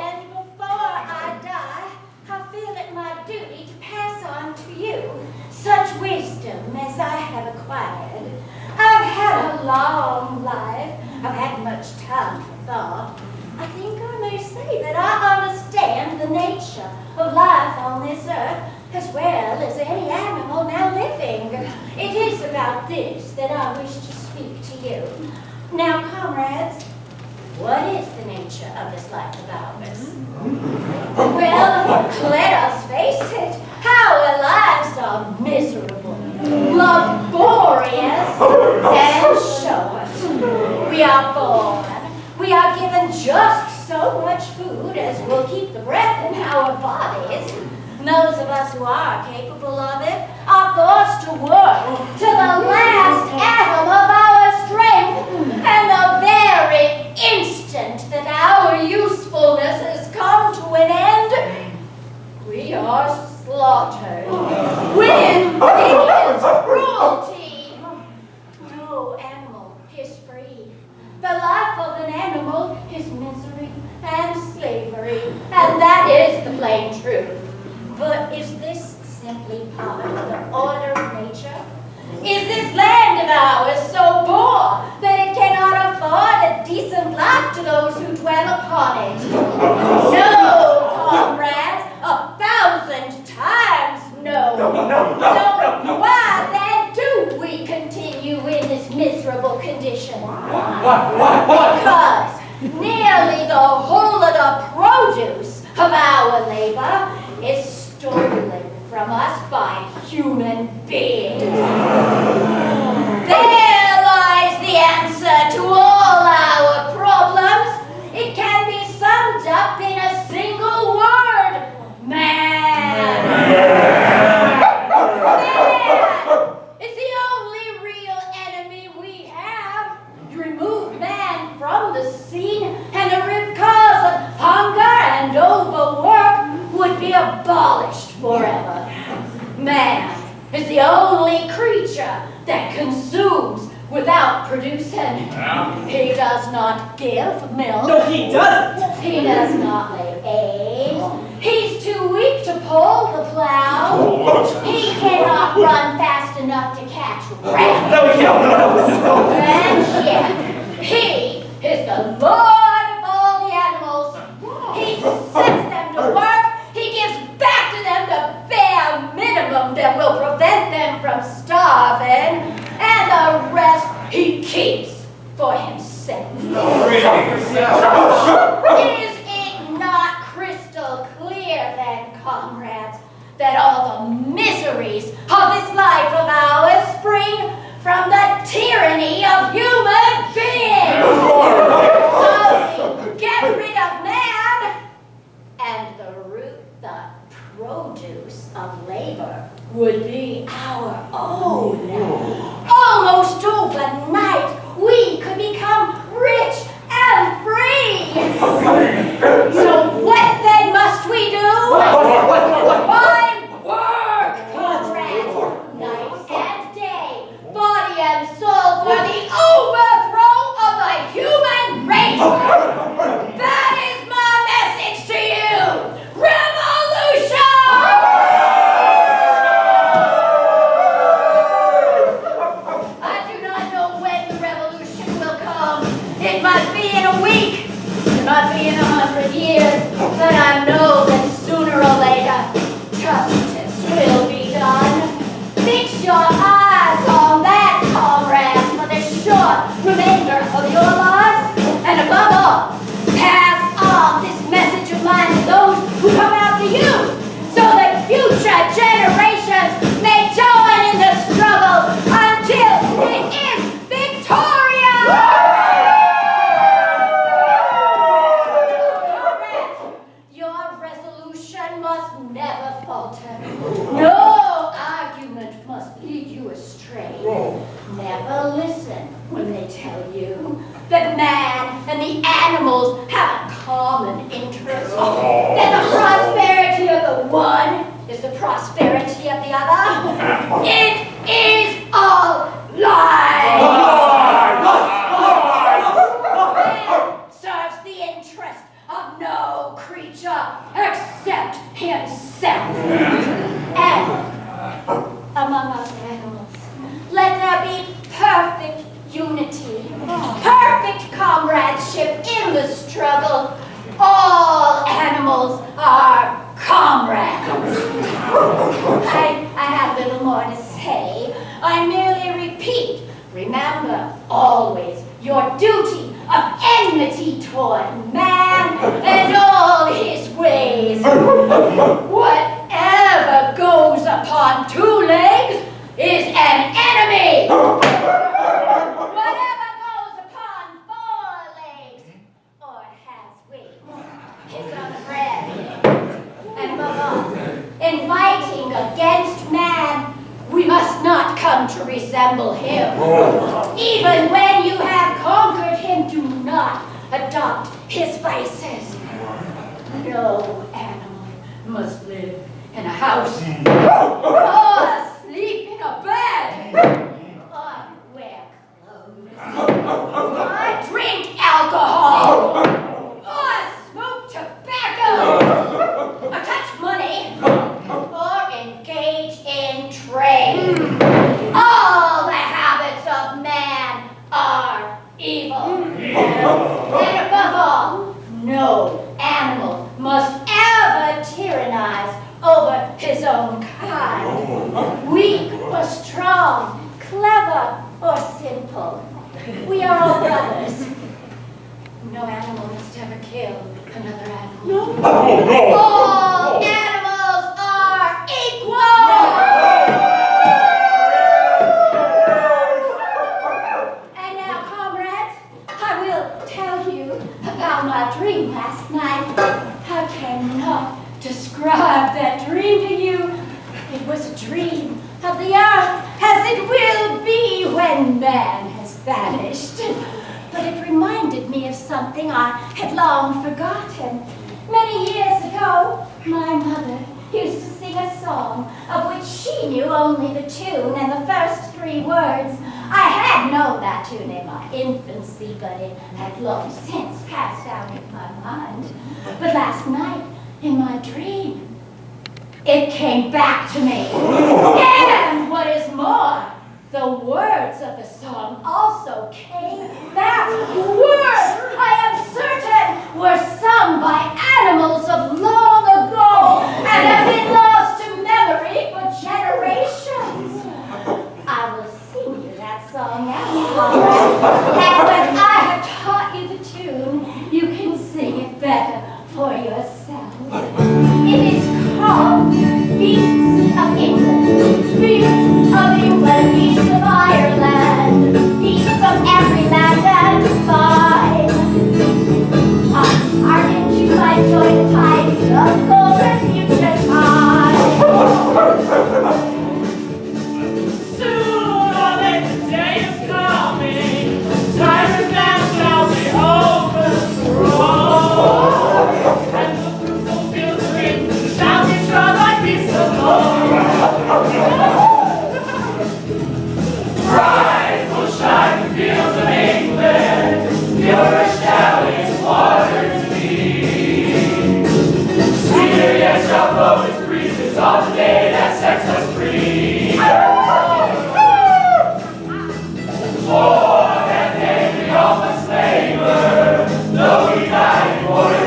And before I die, I feel it my duty to much wisdom as I have acquired. I've had a long life. I've had much time for thought. I think I may say that I understand the nature of life on this earth as well as any animal now living. It is about this that I wish to speak to you. Now, comrades, what is the nature of this life of ours? Well, let us face it, our lives are miserable, laborious, and short. We are born. We are given just so much food as will keep the breath in our bodies. Those of us who are capable of it are forced to work to the last atom of our strength, and the very instant that our usefulness has come to an end, we are slaughtered with hideous cruelty. No animal is free. The life of an animal is misery and slavery, and that is the plain truth. But is this simply part of the order of nature? Is this land of ours so poor that it cannot afford a decent life to those who dwell upon it? No, comrades, 1,000 times no. So why then do we continue in this miserable condition? Because nearly the whole of the produce of our labor is stolen from us by human beings. There lies the answer to all our problems. It can be summed up in a single word: man. Man is the only real enemy we have. You remove man from the scene, and the root cause of hunger and overwork would be abolished forever. Man is the only creature that consumes without producing. He does not give milk. No, he doesn't. He does not lay eggs. He's too weak to pull the plow. He cannot run fast enough to catch rats. No, he can't. And yet, he is the Lord of all the animals. He sets them to work. He gives back to them the bare minimum that will prevent them from starving, and the rest he keeps for himself. Is it not crystal clear then, comrades, that all the miseries of this life of ours spring from the tyranny of human beings? So get rid of man, and the produce of labor would be our own. Almost overnight, we could become rich and free. So what then must we do? Why work, comrades, night and day, body and soul, for the overthrow of the human race. That is my message to you. Revolution! I do not know when the revolution will come. It might be in a week. It might be in 100 years. But I know that sooner or later, justice will be done. Fix your eyes on that, comrades, for the short remainder of your lives. And above all, pass on this message of mine to those who come after you, so that future generations may join in the struggle until it is victorious! Your resolution must never falter. No argument must lead you astray. Never listen when they tell you that man and the animals have a common interest, that the prosperity of the one is the prosperity of the other. It is a lie! Man serves the interest of no creature except himself. And among us upon 2 legs is an enemy. Whatever goes upon 4 legs or has wings is unafraid. And above all, in fighting against man, we must not come to resemble him. Even when you have conquered him, do not adopt his vices. No animal must live in a house, or sleep in a bed, or wear clothes, or drink alcohol, or smoke tobacco, or touch money, or engage in trade. All the habits of man are evil. And above all, no animal must ever tyrannize over his own kind. Weak or strong, clever or simple, we are all brothers. No animal must ever kill another animal. All animals are equal! And now, comrades, I will tell you about my dream last night. I cannot describe that dream to you. It was a dream of the earth as it will be when man has vanished. But it reminded me of something I had long forgotten. Many years ago, my mother used to sing a song of which she knew only the tune and the first 3 words. I had known that tune in my infancy, but it had long since passed out of my mind. But last night, in my dream, it came back to me. And what is more, the words of the song also came back. Words, I am certain, were sung by animals of long ago and have been lost to memory for generations. I will sing you that song now, comrade. And when I have taught you the tune, you can sing it better for yourself. It is called Beasts of England, Beasts of England, Beasts of Ireland, Beasts of every land and clime. Hearken to my joyous tidings of golden future time. Soon our later day is coming. Tyrant man shall be overthrown. And the fruitful fields green shall be trod like beasts of Bright will shine the fields of England, purer shall its waters be. Sweeter yet shall blow its breezes on the day that sets us free. For that day we all must labor, though we die before it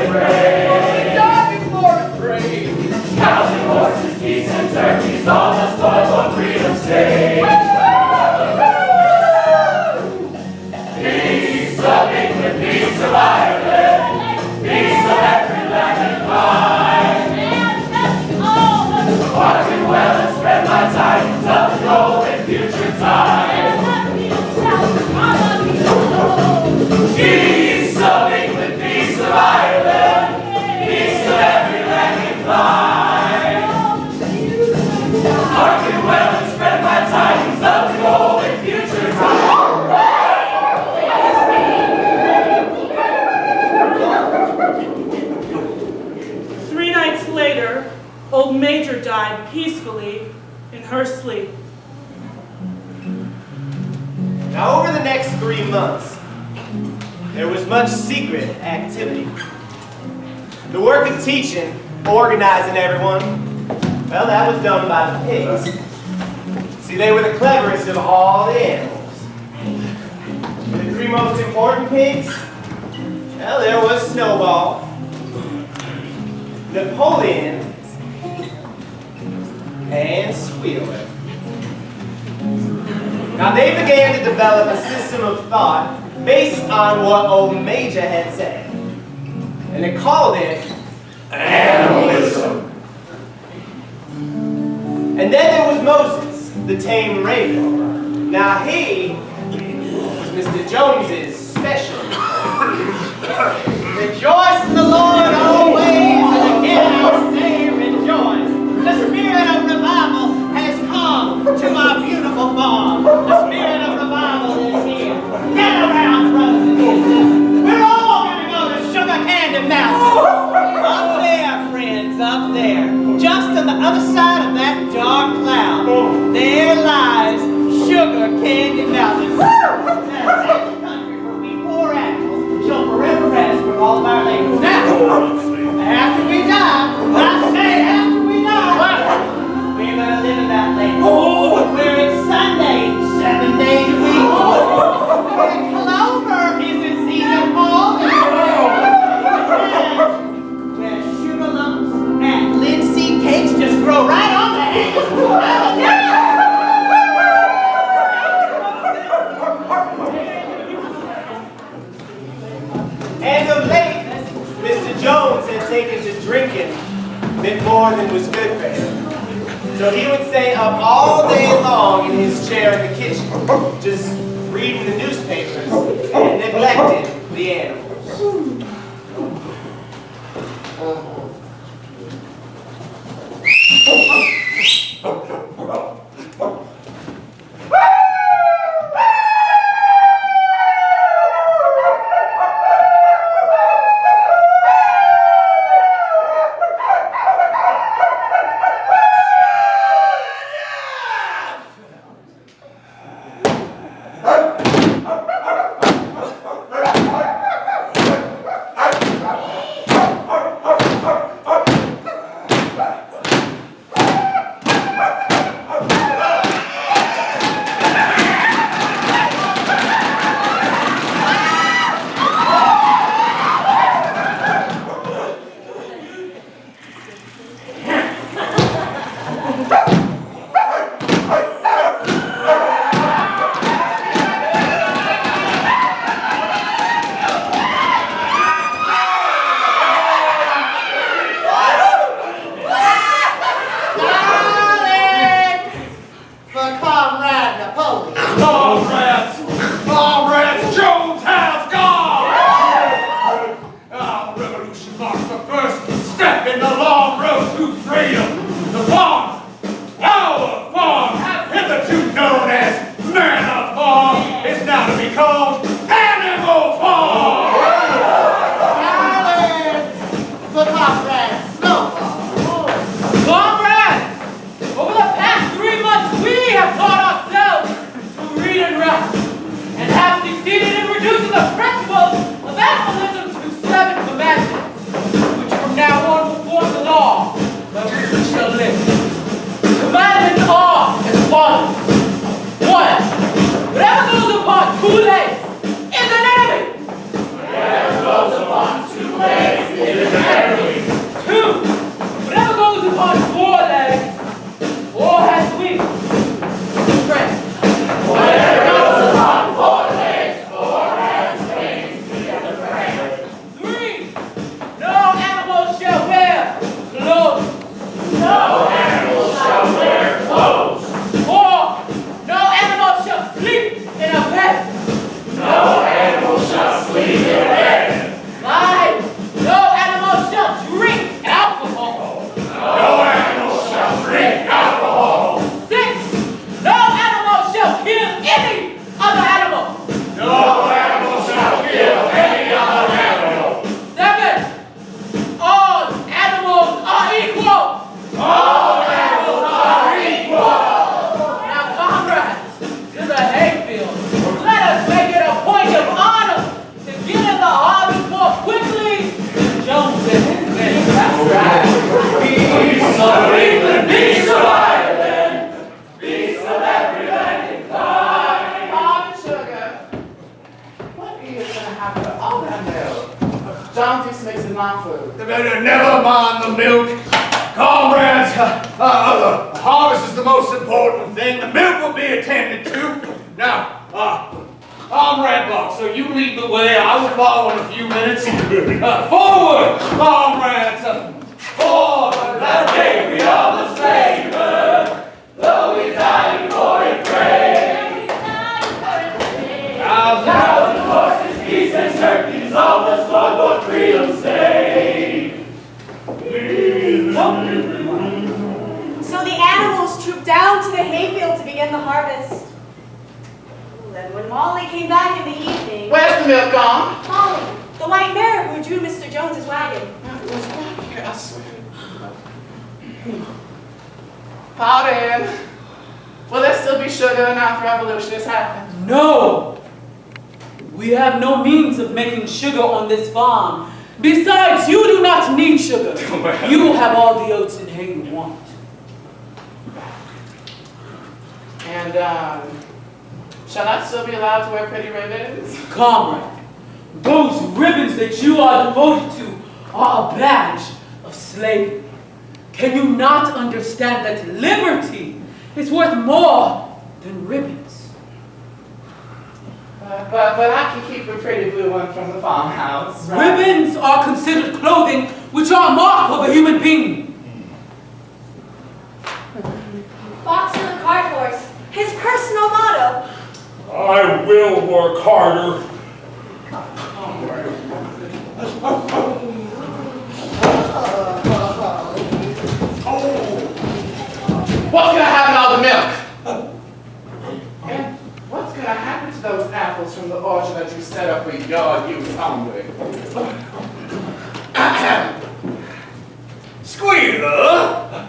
breaks. Cows and horses, geese and turkeys, all must toil for freedom's sake. Beasts of England, beasts of Ireland, beasts of every land and clime. Hearken well and spread my tidings of the golden future time. Beasts of England, beasts of Ireland, beasts of every land and clime. Hearken well and spread my tidings of the golden future time. 3 nights later, old Major died peacefully in her sleep. Now, over the next 3 months, there was much secret activity. The work of teaching, organizing everyone, well, that was done by the pigs. See, they were the cleverest of all the animals. The 3 most important pigs, well, there was Snowball, Napoleon, and Squealer. Now, they began to develop a system of thought based on what old Major had said. And they called it Animalism. And then there was Moses, the tame raven. Now he was Mr. Jones's special. Rejoice in the Lord always, and again I say rejoice. The spirit of revival has come to our beautiful farm. The spirit of revival is here. Get around, brothers and sisters. We're all going to go to Sugar Candy Mountain. Up there, friends, up there. Just on the other side of that dark cloud, there lies Sugar Candy Mountain. That's the country where we poor animals shall forever rest from all of our labors. Now, after we die, I say after we die, we're going to live in that land. Where it's Sunday, 7 days a week. Where clover is in season fall. Where sugar lumps and linseed cakes just grow right on the hand. And of late, Mr. Jones had taken to drinking a bit more than was good for him. So he would stay up all day long in his chair in the kitchen, just reading the newspapers and neglecting the animals. Never mind the milk. Comrades, the harvest is the most important thing. The milk will be attended to. Now, Comrade Block, so you lead the way. I will follow in a few minutes. Forward, comrades! Forward, that day we are the slaver. to the hayfield to begin the harvest. Then when Molly came back in the evening... Where's the milk gone? Molly, the white mare who drew Mr. Jones's wagon. Yes. Pardon. Will there still be sugar now the revolution has happened? No! We have no means of making sugar on this farm. Besides, you do not need sugar. You have all the oats and hay you want. And, shall I still be allowed to wear pretty ribbons? Comrade, those ribbons that you are devoted to are a badge of slavery. Can you not understand that liberty is worth more than ribbons? But I can keep a pretty blue one from the farmhouse, right? Ribbons are considered clothing which are a mark of a human being. Boxer the cart horse, his personal motto. I will work harder. What's gonna happen to all the milk? And what's gonna happen to those apples from the orchard that you set up with your youth hungry? Squealer!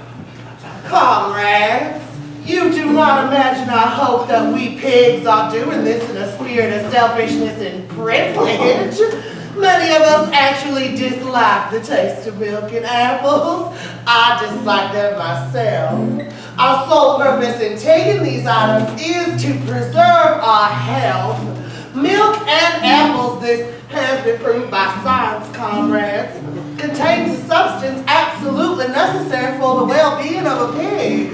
Comrades, you do not imagine I hope that we pigs are doing this in a spirit of selfishness and privilege. Many of us actually dislike the taste of milk and apples. I dislike them myself. Our sole purpose in taking these items is to preserve our health. Milk and apples, this has been proved by science, comrades, contains a substance absolutely necessary for the well-being of a pig.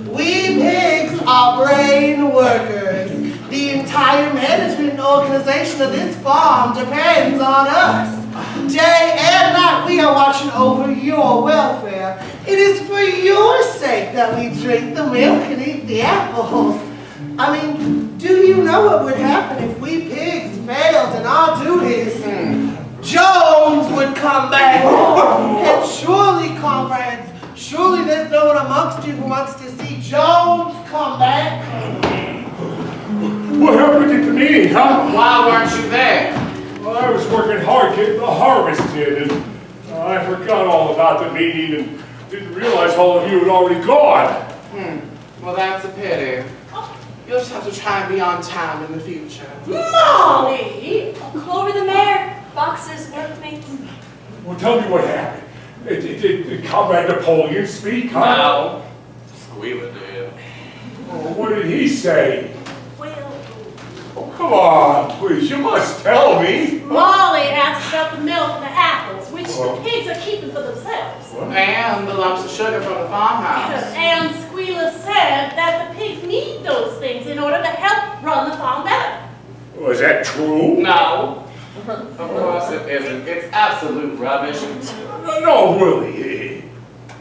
We pigs are brain workers. The entire management and organization of this farm depends on us. Day and night we are watching over your welfare. It is for your sake that we drink the milk and eat the apples. I mean, do you know what would happen if we pigs failed in our duties? Jones would come back. And surely, comrades, surely there's no one amongst you who wants to see Jones come back. What happened to me, huh? Why weren't you there? Well, I was working hard getting the harvest in, and I forgot all about the meeting and didn't realize all of you had already gone. Well, that's a pity. You'll just have to try and be on time in the future. Molly! Clover the mare, Boxer's workmate. Well, tell me what happened. Did Comrade Napoleon speak, huh? No. Squealer did. Oh, what did he say? Well, Oh, come on, please, you must tell me. Molly asked about the milk and the apples, which the pigs are keeping for themselves. And the lumps of sugar from the farmhouse. And Squealer said that the pigs need those things in order to help run the farm better. Was that true? No. Of course it isn't. It's absolute rubbish. No, really.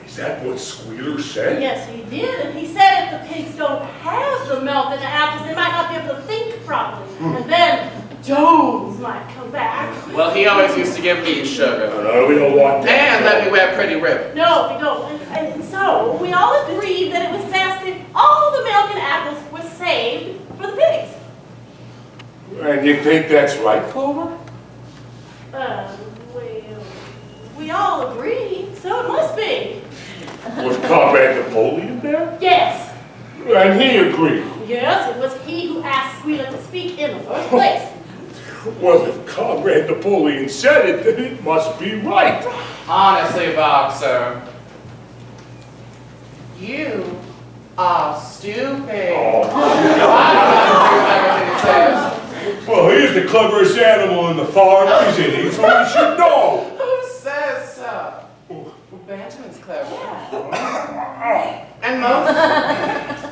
Is that what Squealer said? Yes, he did. And he said if the pigs don't have the milk and the apples, they might not be able to think properly. And then Jones might come back. Well, he always used to give me sugar. No, we don't want that. And let me wear pretty ribbons. No, we don't. And so we all agreed that it was best if all the milk and apples were saved for the pigs. And you think that's right, Clover? Well, we all agreed, so it must be. Was Comrade Napoleon there? Yes. And he agreed. Yes, it was he who asked Squealer to speak in the first place. Well, if Comrade Napoleon said it, then it must be right. Honestly, Boxer, you are stupid. Oh. I don't agree with everything it says. Well, he's the cleverest animal in the farm, isn't he? So he should know. Who says so? Well, Benjamin's clever. And Moses.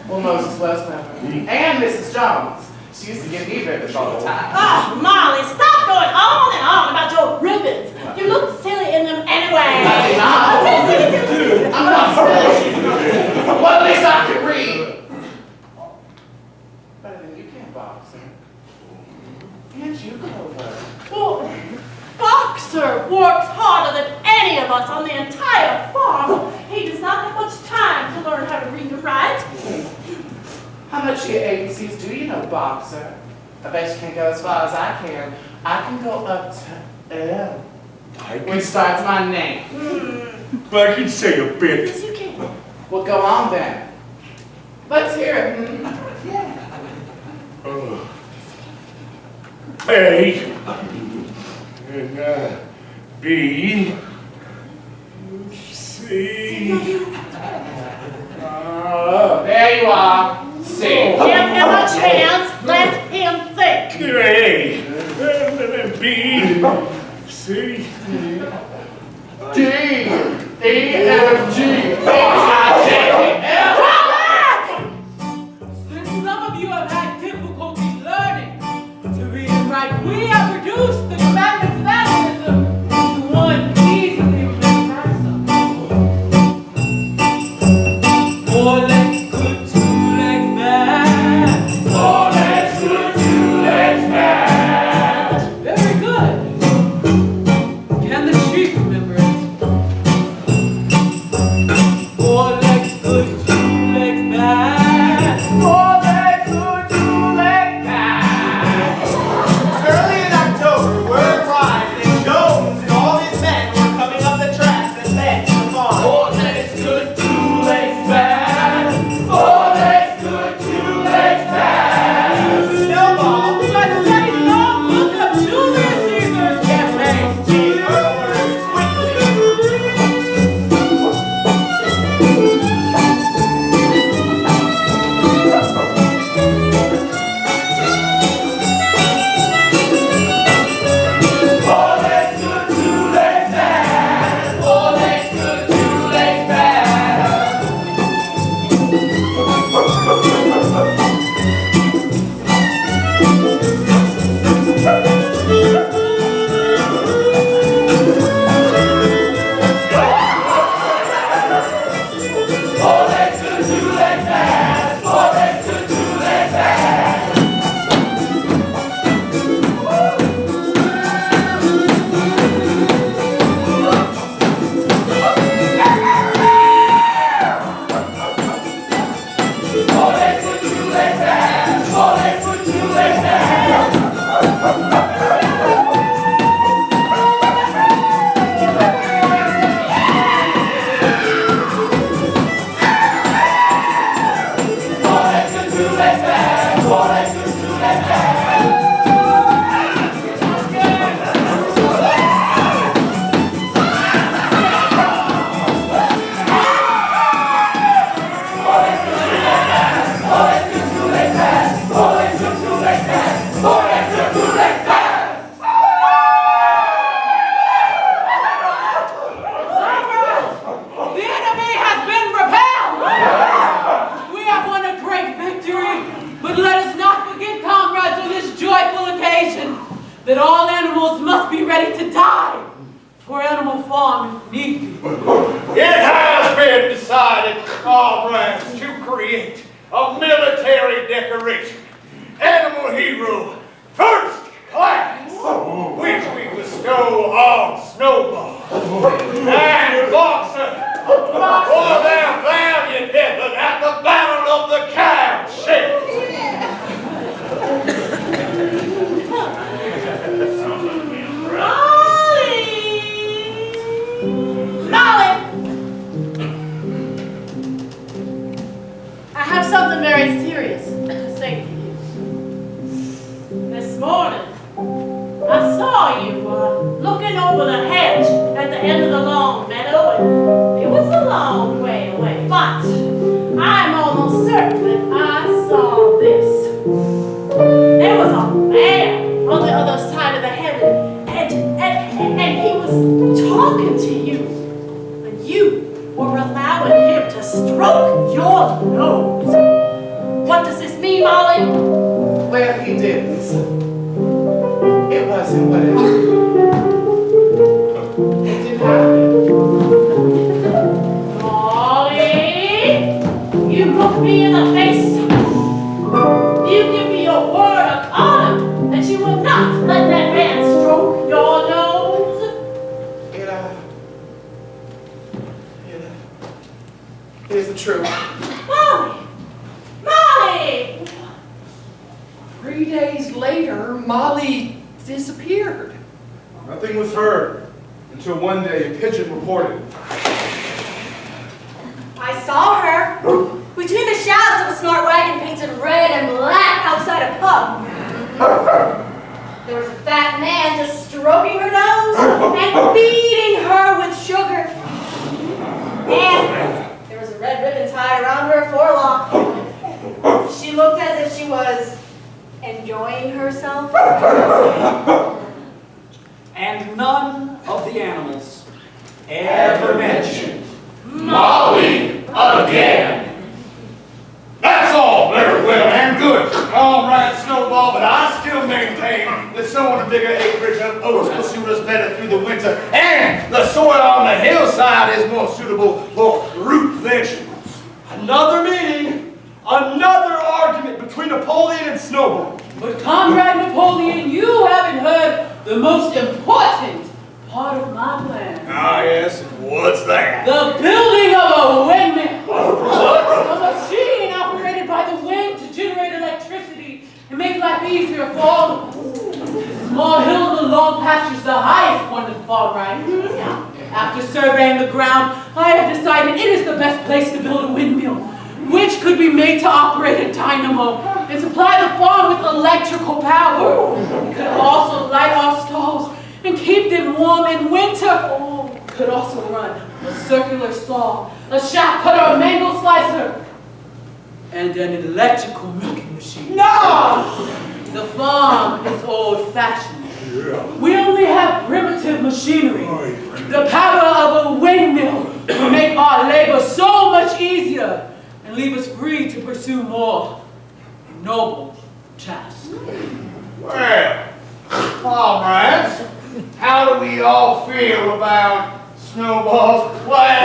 Well, Moses was clever. And Mrs. Jones. She used to give me ribbons all the time. Oh, Molly, stop going on and on about your ribbons. You look silly in them anyway. I did not. I'm not silly. Well, at least I can read. Better than you can, Boxer. And you, Clover. Well, Boxer works harder than any of us on the entire farm. He does not have much time to learn how to read and write. much your agencies do you know, boxer? I bet you can't go as far as I can. I can go up to L, which starts my name. I can say a bit. Yes, you can. Well, go on then. Let's hear it. Yeah. A and B C. There you are. C. Give him a chance. Let him think. A and B C D E F G. Since some of you have had difficulty learning to read and write, we have reduced the commandments of animism to one easily memorizable. 4 legs good, 2 legs bad. 4 legs good, 2 legs bad. Very good. Can the sheep remember it? 4 legs good, 2 legs bad. 4 legs good, 2 legs bad. Early in October, word arrived that Jones and all his men were coming up the tracks and led to the farm. 4 legs good, 2 legs bad. 4 legs good, 2 legs bad. Snowball, Let's take a long look at Julius Caesar's campaign. these were the words quickly. The enemy has been repelled! We have won a great victory, but let us not forget, comrades, on this joyful occasion, that all animals must be ready to die for Animal Farm if need be. It has been decided, comrades, to create a military decoration, Animal Hero First Class, which we bestow on Snowball and Boxer for their valiant effort at the Battle of the Cowshed. Molly! I have something very serious to say to you. This morning, I saw you looking over the hedge at the end of the long meadow, and it was a long way away. But I'm almost certain that I saw this. There was a man on the other side of the hedge, and he was talking to you, and you were allowing him to stroke your nose. What does this mean, Molly? Well, he didn't. It wasn't what it didn't happen. Molly, you look me in the face. You give me your word of honor that you will not let that man stroke your nose. It isn't true. Molly! Molly! 3 days later, Molly disappeared. Nothing was heard until one day a pigeon reported. I saw her between the shafts of a smart wagon painted red and black outside a pub. There was a fat man just stroking her nose and feeding her with sugar. And there was a red ribbon tied around her forelock. She looked as if she was enjoying herself. And none of the animals ever mentioned Molly again. That's all very well and good, Comrade Snowball, but I still maintain that sowing a bigger acreage of oats will suit us better through the winter, and the soil on the hillside is more suitable for root vegetables. Another meeting, another argument between Napoleon and Snowball. But Comrade Napoleon, you haven't heard the most important part of my plan. Ah, yes, what's that? The building of a windmill. What? A machine operated by the wind to generate electricity and make life easier for all of us. The small hill in the long pastures, the highest one in the farm, right? After surveying the ground, I have decided it is the best place to build a windmill, which could be made to operate a dynamo and supply the farm with electrical power. It could also light our stalls and keep them warm in winter. Could also run a circular saw, a shaft cutter, a mango slicer, and an electrical milking machine. No! The farm is old-fashioned. We only have primitive machinery. The power of a windmill will make our labor so much easier and leave us free to pursue more noble tasks. Well, comrades, how do we all feel about Snowball's plan?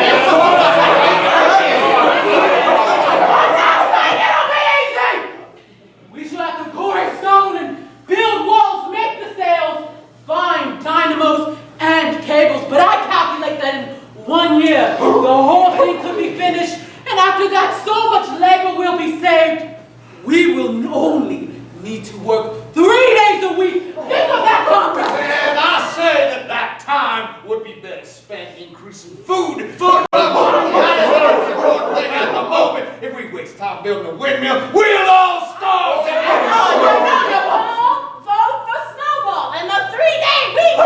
We shall have to quarry stone and build walls, make the sails, find dynamos and cables, but I calculate that in 1 year, the whole thing could be finished, and after that, so much labor will be saved. We will only need to work 3 days a week. Think of that, comrade! And I say that time would be better spent increasing food production. That is the most important thing at the moment. If we waste time building a windmill, we'll all starve to death. Vote for Snowball and the 3-day week!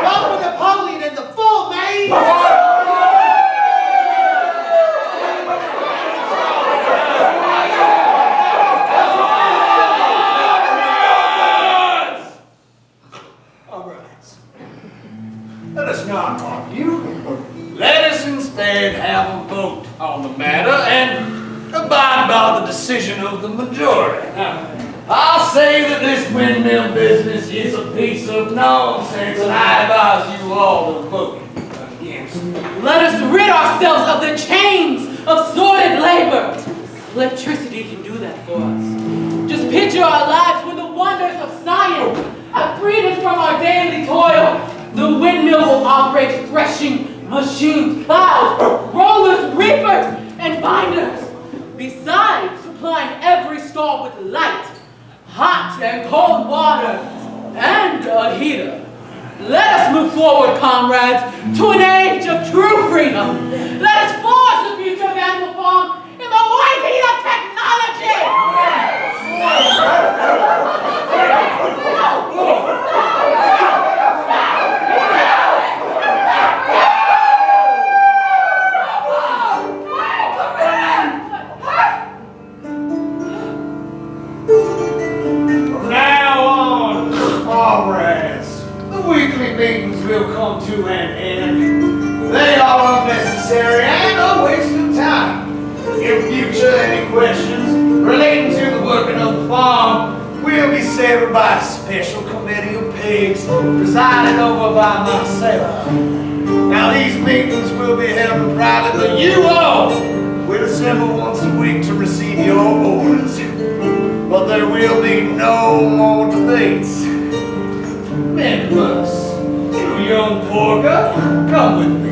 Vote for Napoleon and the full maid. Let us not argue. Let us instead have a vote on the matter and abide by the decision of the majority. Now, I'll say that this windmill business is a piece of nonsense, and I advise you all to vote against it. Let us rid ourselves of the chains of sordid labor. Electricity can do that for us. Just picture our lives when the wonders of science have freed us from our daily toil. The windmill will operate threshing machines, plows, rollers, reapers, and binders. Besides supplying every stall with light, hot and cold water, and a heater. Let us move forward, comrades, to an age of true freedom. Let us forge the future of Animal Farm in the white heat of technology! From now on, comrades, the weekly meetings will come to an end. They are unnecessary and a waste of time. In future, any questions relating to the working of the farm will be settled by a special committee of pigs presided over by myself. Now, these meetings will be held in private, but you all will assemble once a week to receive your orders. But there will be no more debates. Nicholas, you young porker, come with me.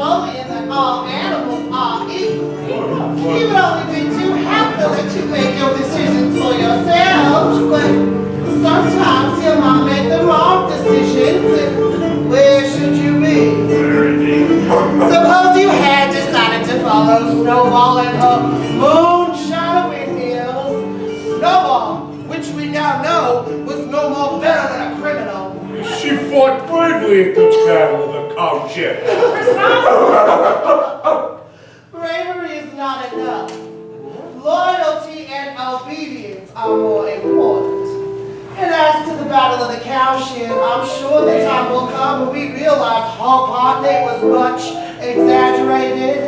Napoleon that all animals are equal, he would only be too happy to let you make your decisions for yourselves, but sometimes you might make the wrong decisions, and where should you be? Suppose you had decided to follow Snowball and her moonshine windmills. Snowball, which we now know was no more better than a criminal. She fought bravely at the Battle of the Cowship. Bravery is not enough. Loyalty and obedience are more important. And as to the Battle of the Cowship, I'm sure the time will come when we realize how partly was much exaggerated.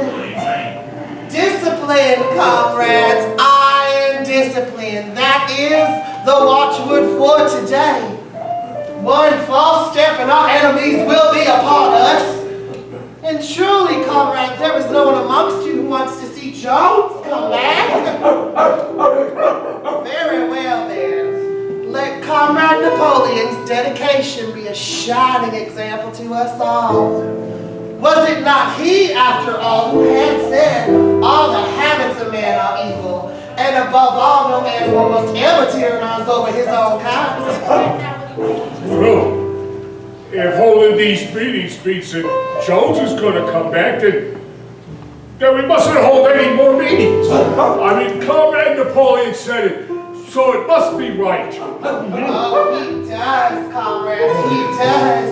Discipline, comrades, iron discipline. That is the watchword for today. One false step and our enemies will be upon us. And truly, comrades, there is no one amongst you who wants to see Jones come back. Very well then. Let Comrade Napoleon's dedication be a shining example to us all. Was it not he, after all, who had said, all the habits of man are evil, and above all, no animal must ever tyrannize over his own kind? Well, if holding these meetings means that Jones is going to come back, then we mustn't hold any more meetings. I mean, Comrade Napoleon said it, so it must be right. Oh, he does, comrades, he does.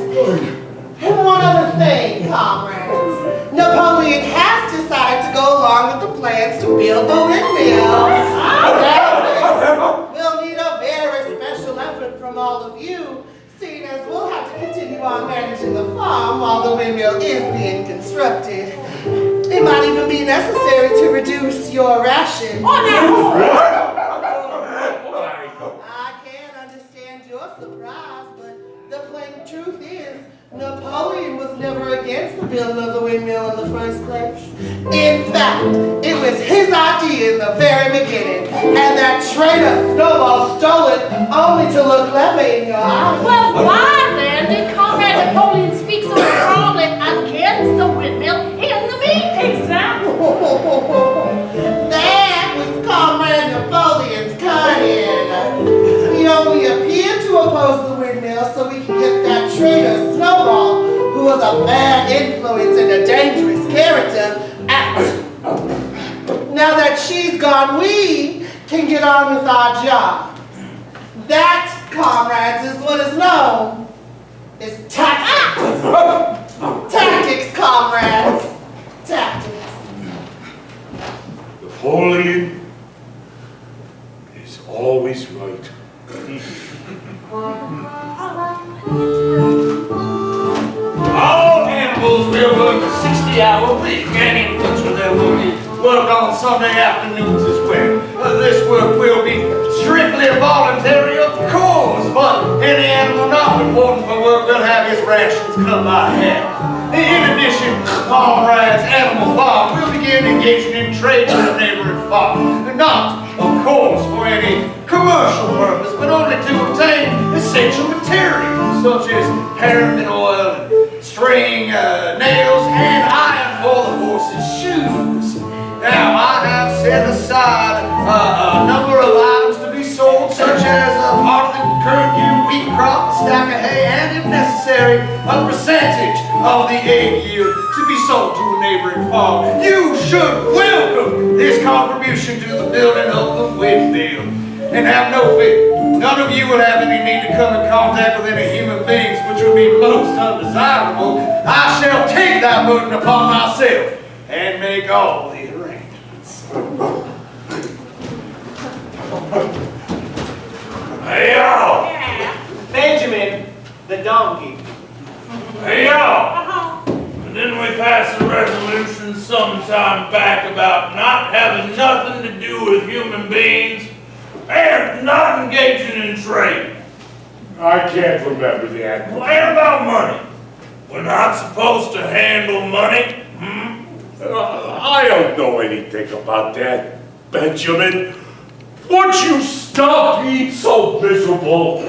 And one other thing, comrades. Napoleon has decided to go along with the plans to build the windmill. Now, we'll need a very special effort from all of you, seeing as we'll have to continue on managing the farm while the windmill is being constructed. It might even be necessary to reduce your ration. I can understand your surprise, but the plain truth is, Napoleon was never against the building of the windmill in the first place. In fact, it was his idea in the very beginning, and that traitor Snowball stole it only to look clever in your eyes. Well, why then did Comrade Napoleon speak so strongly against the windmill in the meeting? Exactly. That was Comrade Napoleon's cunning. He only appeared to oppose the windmill so we could get that traitor Snowball, who was a bad influence and a dangerous character, out. Now that she's gone, we can get on with our job. That, comrades, is what is known as tactics. Tactics, comrades. Tactics. Napoleon is always right. All animals will work a 60-hour week, and in winter there will be work on Sunday afternoons as well. This work will be strictly voluntary, of course, but any animal not reporting for work will have his rations cut by half. In addition, comrades, Animal Farm will begin engaging in trade with the neighboring farm. Not, of course, for any commercial purpose, but only to obtain essential materials such as paraffin oil, string, nails, and iron for the horses' shoes. Now, I have set aside a number of items to be sold, such as part of the current year wheat crop, a stack of hay, and, if necessary, a percentage of the egg yield to be sold to a neighboring farm. You should welcome this contribution to the building of the windmill. And have no fear, none of you will have any need to come in contact with any human beings, which would be most undesirable. I shall take that burden upon myself and make all the arrangements. Hey, y'all! Benjamin, the donkey. Hey, y'all! Didn't we pass a resolution some time back about not having nothing to do with human beings and not engaging in trade? I can't remember that. Well, and about money. We're not supposed to handle money, I don't know anything about that, Benjamin. Won't you stop being so miserable?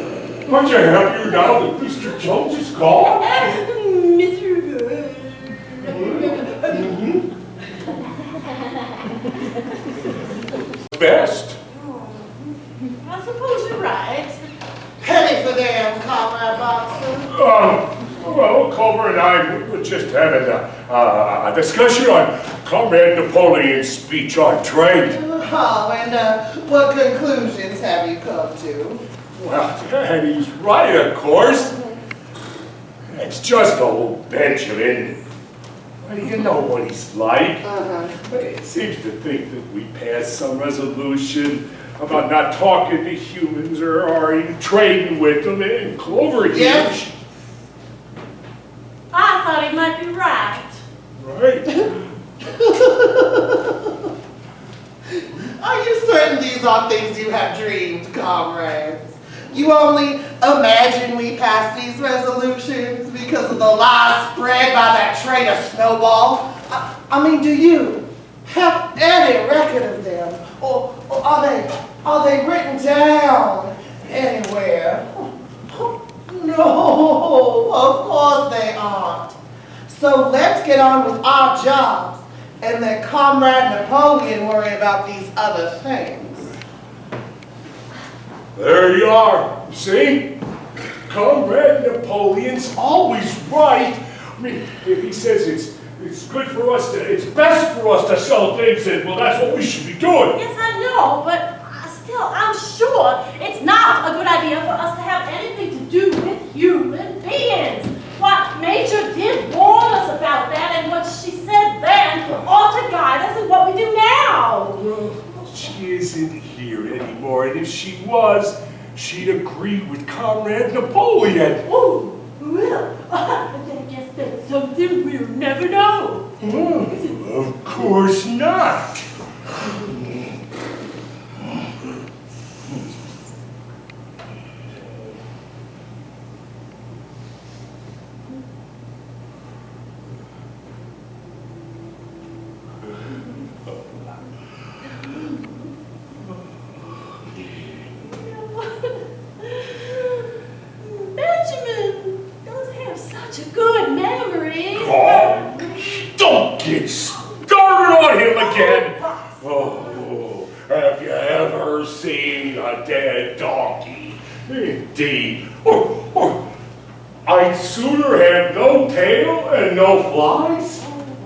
Aren't you happier now that Mr. Jones is gone? Miserable. best. I suppose you're right. Penny for them, Comrade Boxer. Well, Culver and I were just having a discussion on Comrade Napoleon's speech on trade. Oh, and what conclusions have you come to? Well, and he's right, of course. It's just old Benjamin. Well, you know what he's like. He seems to think that we passed some resolution about not talking to humans or even trading with them, and Clover here. Yes. I thought he might be right. Right. Are you certain these are things you have dreamed, comrades? You only imagine we passed these resolutions because of the lies spread by that traitor Snowball? I mean, do you have any record of them? Or are they written down anywhere? No, of course they aren't. So let's get on with our jobs and let Comrade Napoleon worry about these other things. There you are. See? Comrade Napoleon's always right. I mean, if he says it's good for us it's best for us to sell things, and well, that's what we should be doing. Yes, I know, but still, I'm sure it's not a good idea for us to have anything to do with human beings. What Major did warn us about that, and what she said then ought to guide us in what we do now. Well, she isn't here anymore, and if she was, she'd agree with Comrade Napoleon. Oh, well, I guess that's something we'll never know. Of course not. Benjamin does have such a good memory. Oh, don't get started on him again. Oh, have you ever seen a dead donkey? Indeed. Or I'd sooner have no tail and no flies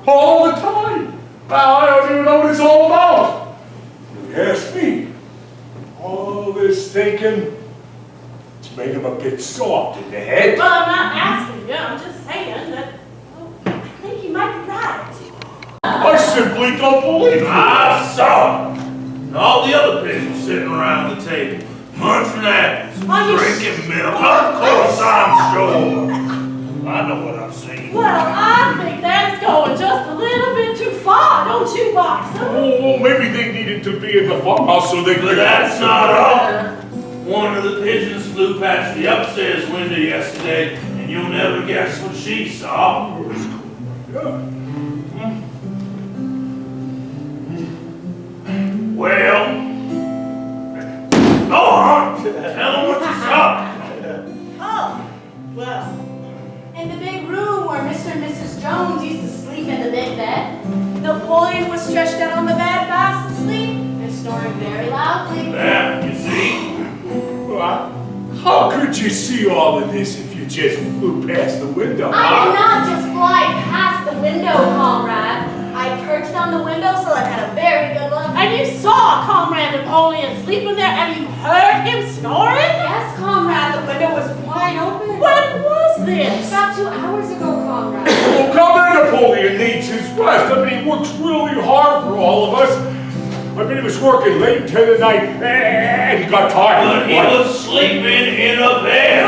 all the time. Well, I don't even know what it's all about. If you ask me, all this thinking, it's made him a bit soft in the head. Well, I'm not asking you. I'm just saying that I think you might be right. I simply don't believe it. I saw it. And all the other pigeons sitting around the table, munching apples, drinking milk. Of course I'm sure. I know what I've seen. Well, I think that's going just a little bit too far, don't you, Boxer? Oh, maybe they needed to be in the farmhouse so they could. But that's not all. One of the pigeons flew past the upstairs window yesterday, and you'll never guess what she saw. Well, go on. Tell them what you saw. Oh, well. In the big room where Mr. and Mrs. Jones used to sleep in the big bed, Napoleon was stretched out on the bed fast asleep and snoring very loudly. There, you see? How could you see all of this if you just flew past the window? I did not just fly past the window, comrade. I perched on the window so I had a very good look. And you saw Comrade Napoleon sleeping there, and you heard him snoring? Yes, comrade, the window was wide open. When was this? About 2 hours ago, comrade. Well, Comrade Napoleon needs his rest. I mean, he works really hard for all of us. I mean, he was working late into the night, and he got tired. But he was sleeping in a bed.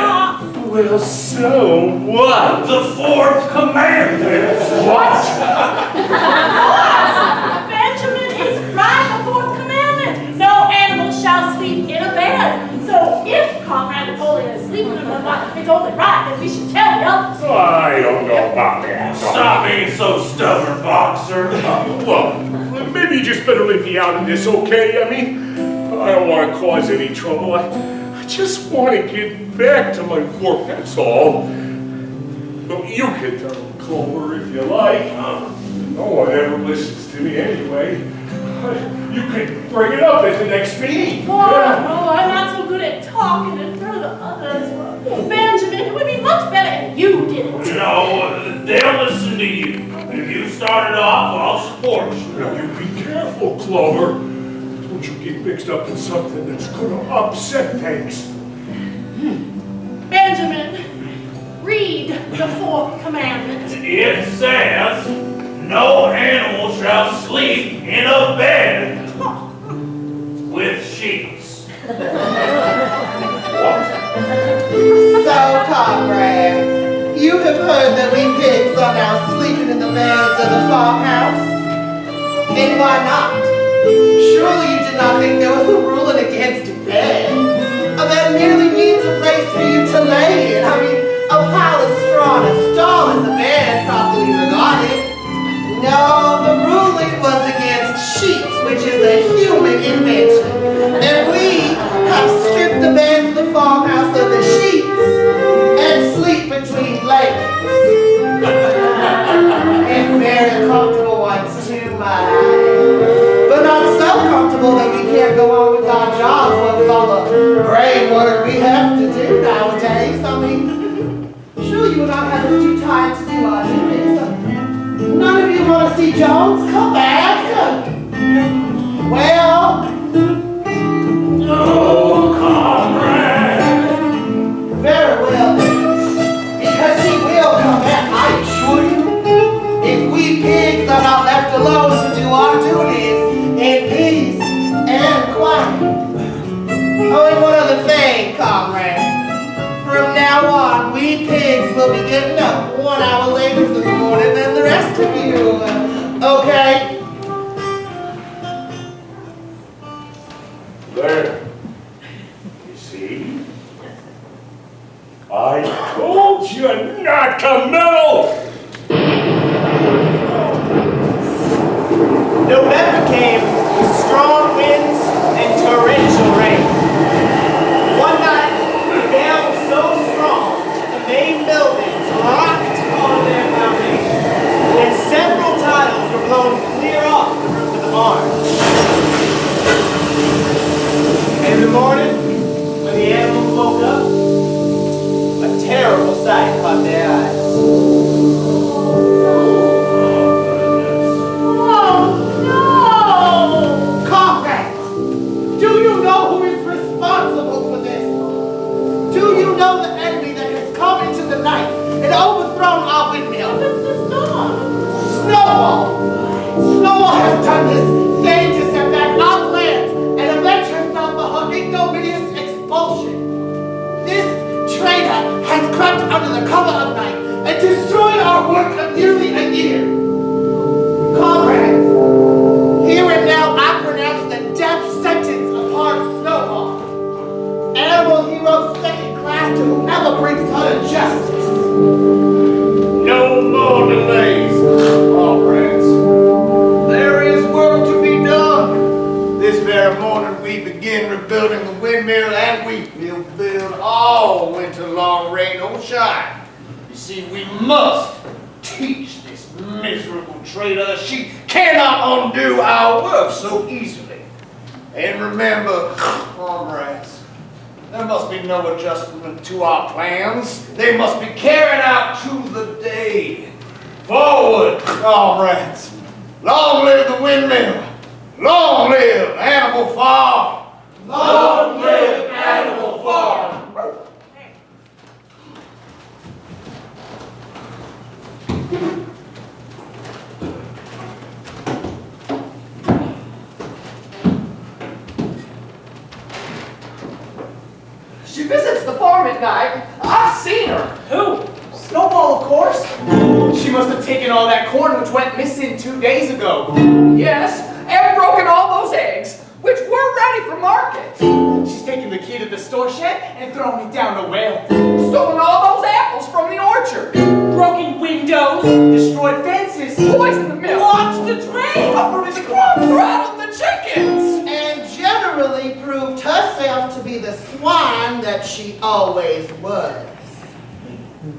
Well, so what? The fourth commandment. What? Benjamin is right, the fourth commandment. No animal shall sleep in a bed. So if Comrade Napoleon is sleeping in a bed, it's only right that we should tell the others. I don't know about that. Stop being so stubborn, Boxer. Well, maybe you just better leave me out of this, okay? I mean, I don't want to cause any trouble. I just want to get back to my work, that's all. Well, you can tell Clover if you like. No one ever listens to me anyway. You can bring it up at the next meeting. Oh, I'm not so good at talking in front of the others. Benjamin, it would be much better if you did it. No, they'll listen to you. If you started off, I'll support you. Now, you be careful, Clover. Don't you get mixed up in something that's gonna upset things. Benjamin, read the fourth commandment. It says, no animal shall sleep in a bed with sheets. So, comrades, you have heard that we pigs are now sleeping in the beds of the farmhouse. And why not? Surely you did not think there was a ruling against beds. That merely means a place for you to lay in. I mean, a pile of straw and a stall is a bed, properly regarded. No, the ruling was against sheets, which is a human invention. And we have stripped the beds of the farmhouse of the sheets and sleep between blankets. And very comfortable ones too, my. But not so comfortable that we can't go on with our jobs, what with all the brain work we have to do nowadays. I mean, sure you and I have us too tired to do our duties. None of you want to see Jones come back? Well, No, comrade. very well then. Because he will come back, I assure you. If we pigs are not left alone to do our duties in peace and quiet. Oh, and one other thing, comrade. From now on, we pigs will be getting up 1 hour later in the morning than the rest of you. Okay? There. You see? I told you not to meddle! November came with strong winds and torrential rain. One night, the gale was so strong that the main buildings rocked on their foundations, and several tiles were blown clear off to the barn. In the morning, when the animals woke up, a terrible sight caught their eyes. Do you know the enemy that has come into the night and overthrown our windmill? Mr. Storm. Snowball! Snowball has done this thing to set back our plans and avenge herself for her ignominious expulsion. This traitor has crept under the cover of night and destroyed our work of nearly a year. Comrades, here and now I pronounce the death sentence upon Snowball. Animal hero second class to whoever brings her to justice. No more delays, comrades. There is work to be done. This very morning we begin rebuilding the windmill, and we will build all winter long, rain or shine. You see, we must teach this miserable traitor she cannot undo our work so easily. And remember, comrades, there must be no adjustment to our plans. They must be carried out to the day. Forward, comrades. Long live the windmill. Long live Animal Farm. Long live Animal Farm. She visits the farm at night. I've seen her. Who? Snowball, of course. She must have taken all that corn which went missing 2 days ago. Yes, and broken all those eggs, which were ready for market. She's taken the key to the store shed and thrown it down the well. Stolen all those apples from the orchard. Broken windows, Destroyed fences. Poisoned the milk. launched the drain. Uprooted the crops. Rattled the chickens. And generally proved herself to be the swine that she always was.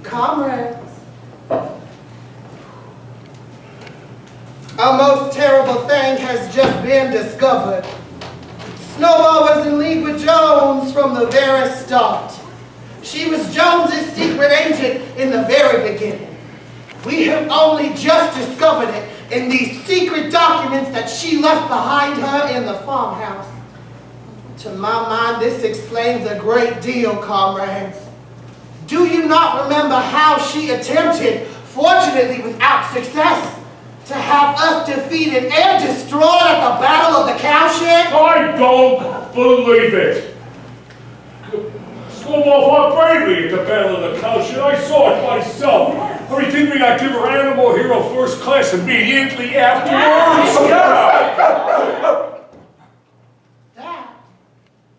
Comrades, a most terrible terrible thing has just been discovered. Snowball was in league with Jones from the very start. She was Jones's secret agent in the very beginning. We have only just discovered it in these secret documents that she left behind her in the farmhouse. To my mind, this explains a great deal, comrades. Do you not remember how she attempted, fortunately without success, to have us defeated and destroyed at the Battle of the Cowshed? I don't believe it. Snowball fought bravely at the Battle of the Cowshed. I saw it myself. I mean, didn't we not give her animal hero first class immediately afterwards? That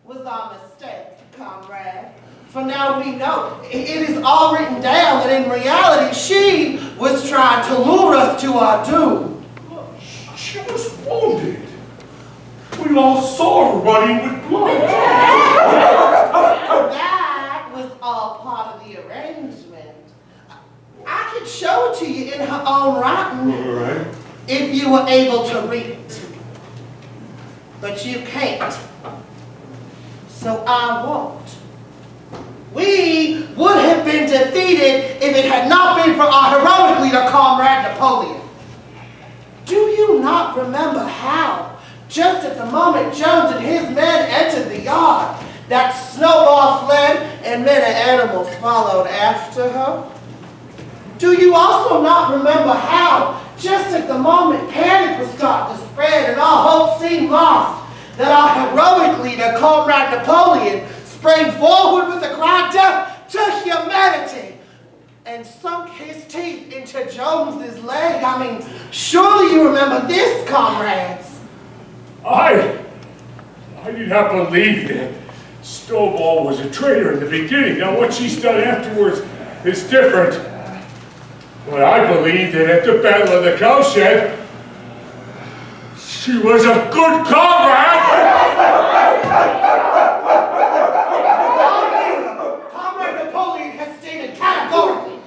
was our mistake, comrade. For now we know, it is all written down that in reality she was trying to lure us to our doom. She was wounded. We all saw her running with blood. That was all part of the arrangement. I could show it to you in her own writing, Right. if you were able to read it. But you can't. So I won't. We would have been defeated if it had not been for our heroic leader, Comrade Napoleon. Do you not remember how, just at the moment Jones and his men entered the yard, that Snowball fled and many animals followed after her? Do you also not remember how, just at the moment panic was starting to spread and all hope seemed lost, that our heroic leader, Comrade Napoleon, sprang forward with a cry of death to humanity and sunk his teeth into Jones's leg? I mean, surely you remember this, comrades. I did not believe that Snowball was a traitor in the beginning. Now, what she's done afterwards is different. But I believe that at the Battle of the Cowshed, she was a good comrade. Comrade Napoleon has stated categorically,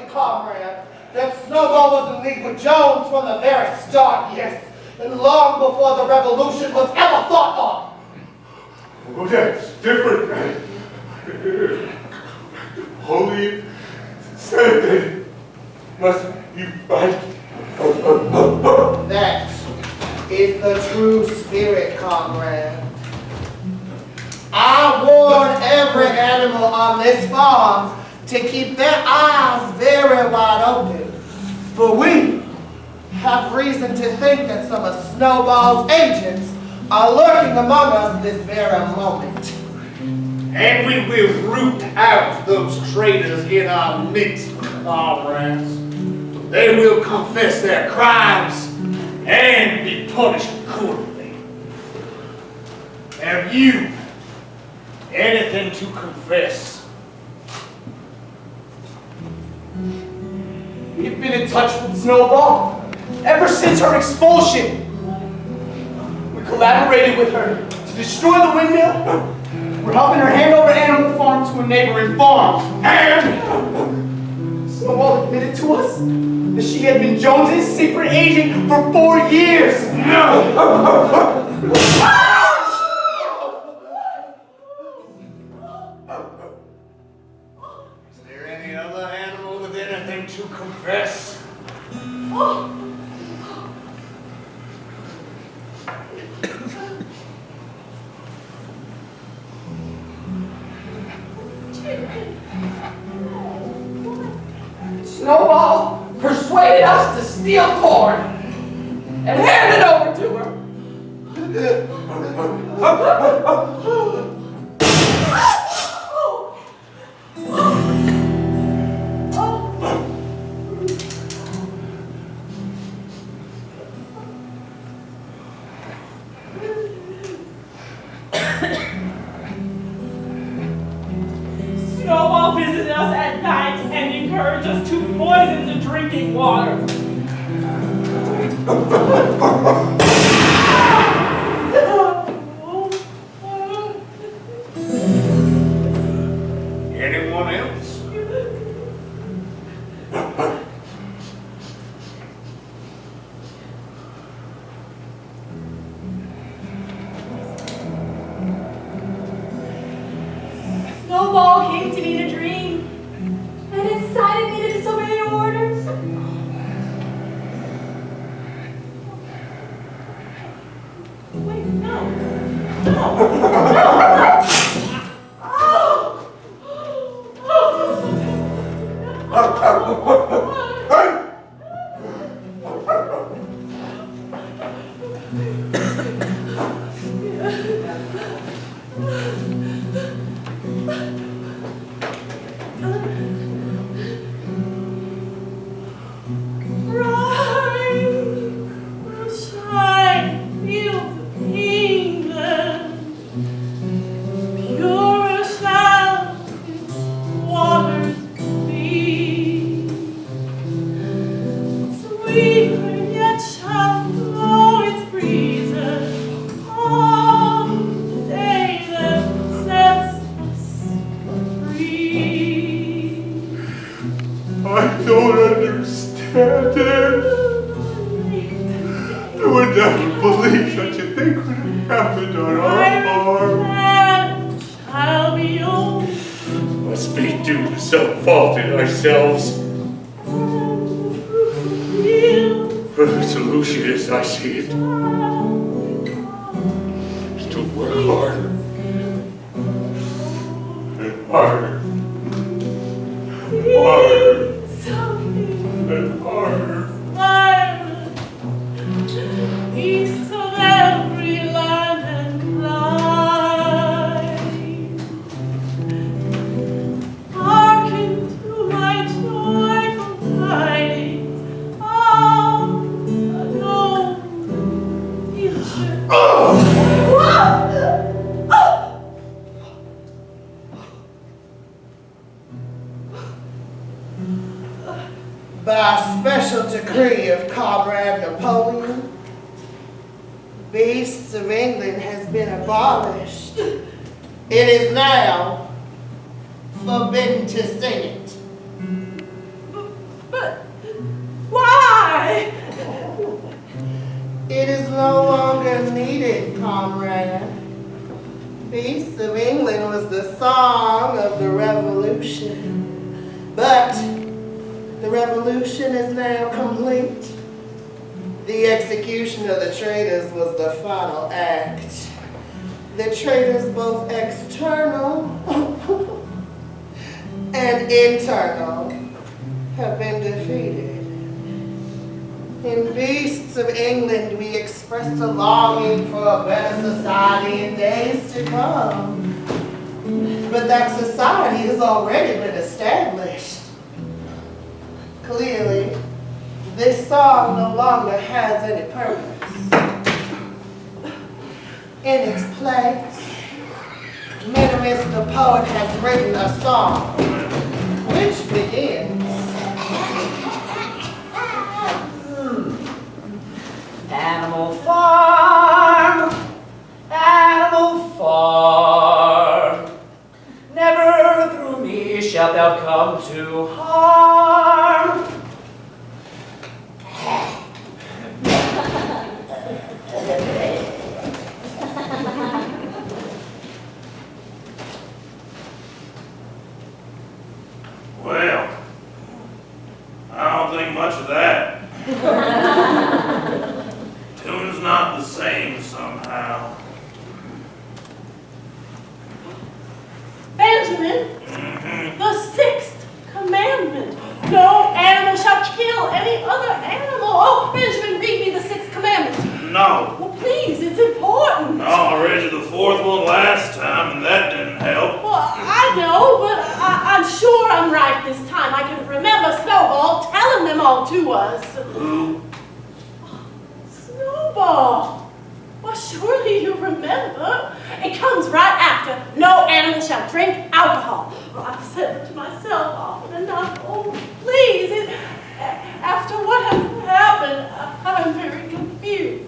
comrade, that Snowball was in league with Jones from the very start, yes, and long before the revolution was ever thought of. Well, that's different. Napoleon said that must be right. That is the true spirit, comrade. I warn every animal on this farm to keep their eyes very wide open, for we have reason to think that some of Snowball's agents are lurking among us this very moment. And we will root out those traitors in our midst, comrades. They will confess their crimes and be punished accordingly. Have you anything to confess? We've been in touch with Snowball ever since her expulsion. We collaborated with her to destroy the windmill. We're helping her hand over Animal Farm to a neighboring farm. And Snowball admitted to us that she had been Jones's secret agent for 4 years. No! Is there any other animal with anything to confess? Snowball persuaded us to steal corn and hand it over to her. Snowball visited us at night and encouraged us to poison the drinking water. Anyone else? Snowball came to me in a dream and incited me to disobey orders. Wait, no. I don't understand it. I would never believe such a thing could have happened on our farm. Shall be yours. Must be due to some fault in ourselves. The solution is, I see it, is to work harder and harder. Harder and harder. East of every land and clime. Hearken to my joyful tidings of a golden future. By special decree of Comrade Napoleon, Beasts of England has been abolished. It is now forbidden to sing it. But why? It is no longer needed, comrade. Beasts of England was the song of the Revolution. But the revolution is now complete. The execution of the traitors was the final act. The traitors, both external and internal, have been defeated. In Beasts of England, we expressed a longing for a better society in days to come. But that society has already been established. Clearly, this song no longer has any purpose. In its place, Nious the poet has written a song which begins. Animal farm, animal farm. Never through me shalt thou come to harm. Well, I don't think much of that. Tune's not the same somehow. Benjamin, the sixth commandment. No animal shall kill any other animal. Oh, Benjamin, read me the sixth commandment. No. Well, please, it's important. No, I read you the fourth one last time, and that didn't help. Well, I know, but I'm sure I'm right this time. I can remember Snowball telling them all to us. Who? Snowball. Well, surely you remember. It comes right after, no animal shall drink alcohol. Well, I've said it to myself often enough. Oh, please. After what has happened, I'm very confused.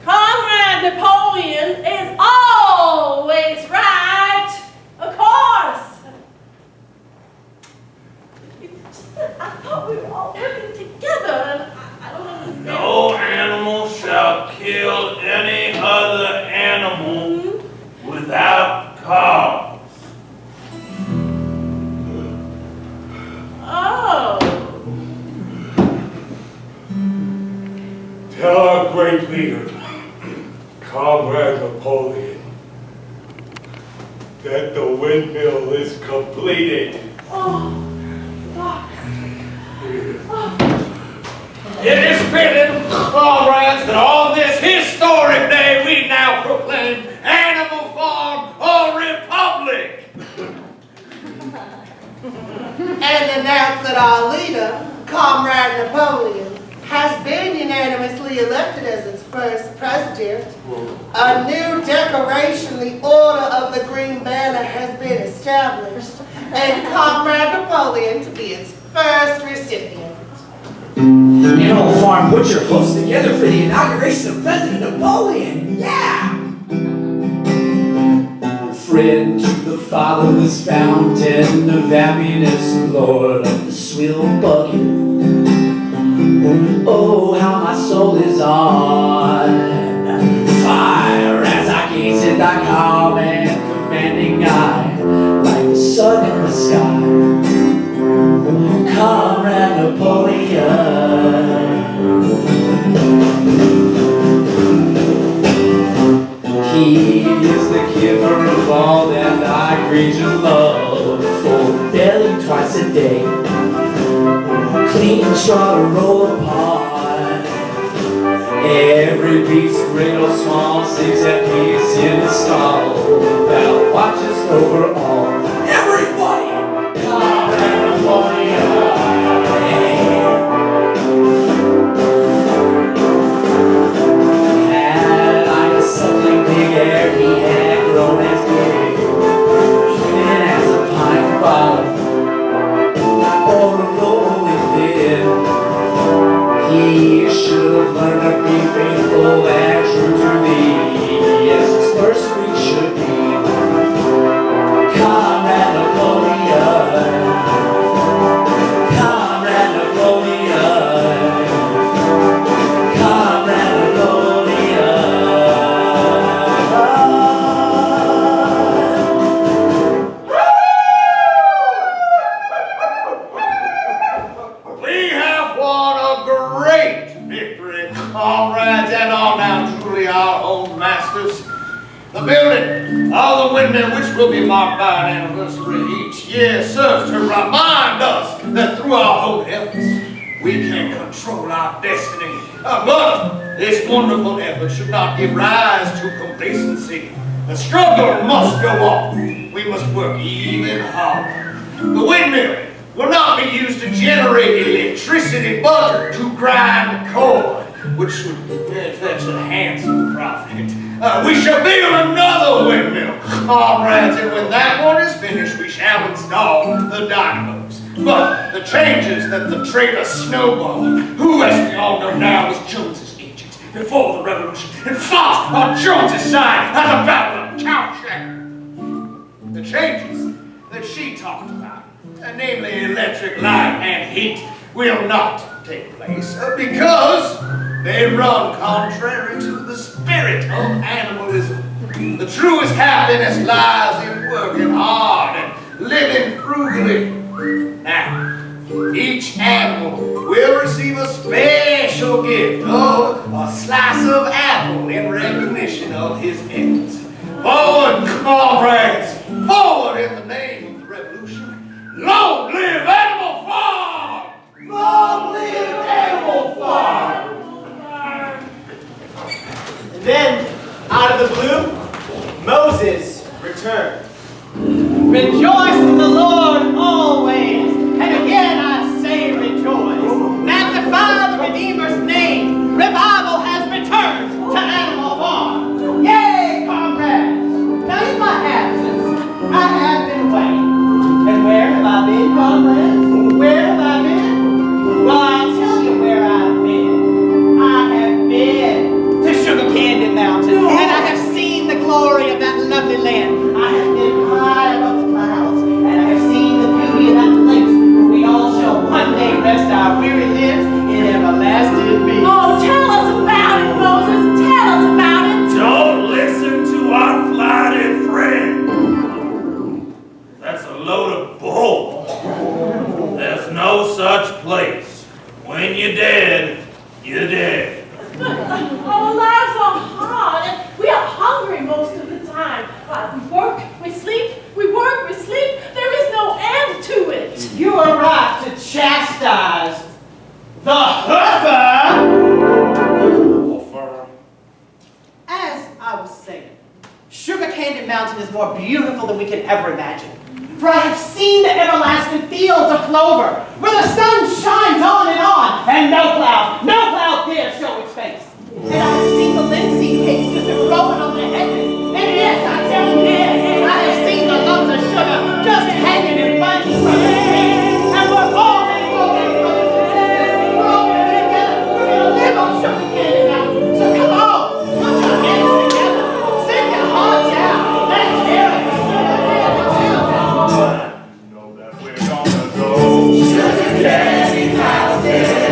Comrade Napoleon is always right, of course. I thought we were all working together, and I don't understand. No animal shall kill any other great leader, Comrade Napoleon, that the windmill is completed. It is fitting, comrades, that on this historic day we now proclaim Animal Farm a republic. And announce that our leader, Comrade Napoleon, has been unanimously elected as its first president. A new decoration, the Order of the Green Banner, has been established, and Comrade Napoleon to be its first recipient. Animal Farm put your hooks together for the inauguration of President Napoleon. Yeah! Friend to the fatherless fountain of happiness, Lord of the swill bucket. Oh, how my soul is on fire as I gaze at thy calm and commanding eye, like the sun in the sky. Comrade Napoleon. He is the giver of all that I creature love, for belly twice a day, clean straw to roll upon. Every beast, great or small, sleeps at peace in the stall. Thou watchest over all. Everybody, Comrade Napoleon. Had I a suckling big air, he had grown as big, even as a pine bottom or a rolling pin. He should have learned to be faithful and true to thee, as his first week should be. Comrade Napoleon, Comrade Napoleon, Comrade Napoleon. We have won a great victory, comrades, and are now truly our own masters. The building of the windmill, which will be marked by an anniversary each year, serves to remind us that through our own efforts, we can control our destiny. But this wonderful effort should not give rise to complacency. The struggle must go on. We must work even harder. The windmill will not be used to generate electricity, but to grind corn, which would fetch a handsome profit. We shall build another windmill, comrades, and when that one is finished, we shall install the dynamos. But the changes that the traitor Snowball, who, as we all know now, was Jones's agent before the revolution, and fought on Jones's side at the Battle of Cowshed. The changes that she talked about, namely electric light and heat, will not take place because they run contrary to the spirit of animalism. The truest happiness lies in working hard and living frugally. Now, each animal will receive a special gift of a slice of apple in recognition of his efforts. Forward, comrades! Forward in the name of the revolution! Long live Animal Farm! Long live Animal Farm! And then, out of the blue, Moses returned. Rejoice in the Lord always, and again I say rejoice. Magnify the Redeemer's name. Revival has returned to Animal Farm. Yay, comrades! Now in my absence, I have been waiting. And where have I been, comrades? Where have I been? Well, I'll tell you where I've been. I have been to Sugar Candy Mountain, and I have seen the glory of that lovely land. I have been high above the clouds, and I have seen the beauty of that place where we all shall one day rest our weary lives in everlasting peace. Oh, tell us about it, Moses. Tell us about it. Don't listen to our flighty friend. That's a load of bull. There's no such place. When you're dead, you're dead. Our lives are hard and we are hungry most of the time. We work, we sleep, we work, we sleep. There is no end to it. You are right to chastise the heifer. As I was saying, Sugar Candy Mountain is more beautiful than we can ever imagine. For I have seen the everlasting fields of clover, where the sun shines on, and no cloud dare show its face. And I have seen the linseed cakes just growing over the hedges. And yes, I tell you this, I have seen the lumps of sugar just hanging in bunches from the trees. And we're all brothers and sisters. We're all together. We're gonna live on Sugar Candy Mountain. So come on, put your hands together, sing your hearts out. Let's hear it. Know that we're gonna go. Sugar Candy Mountain.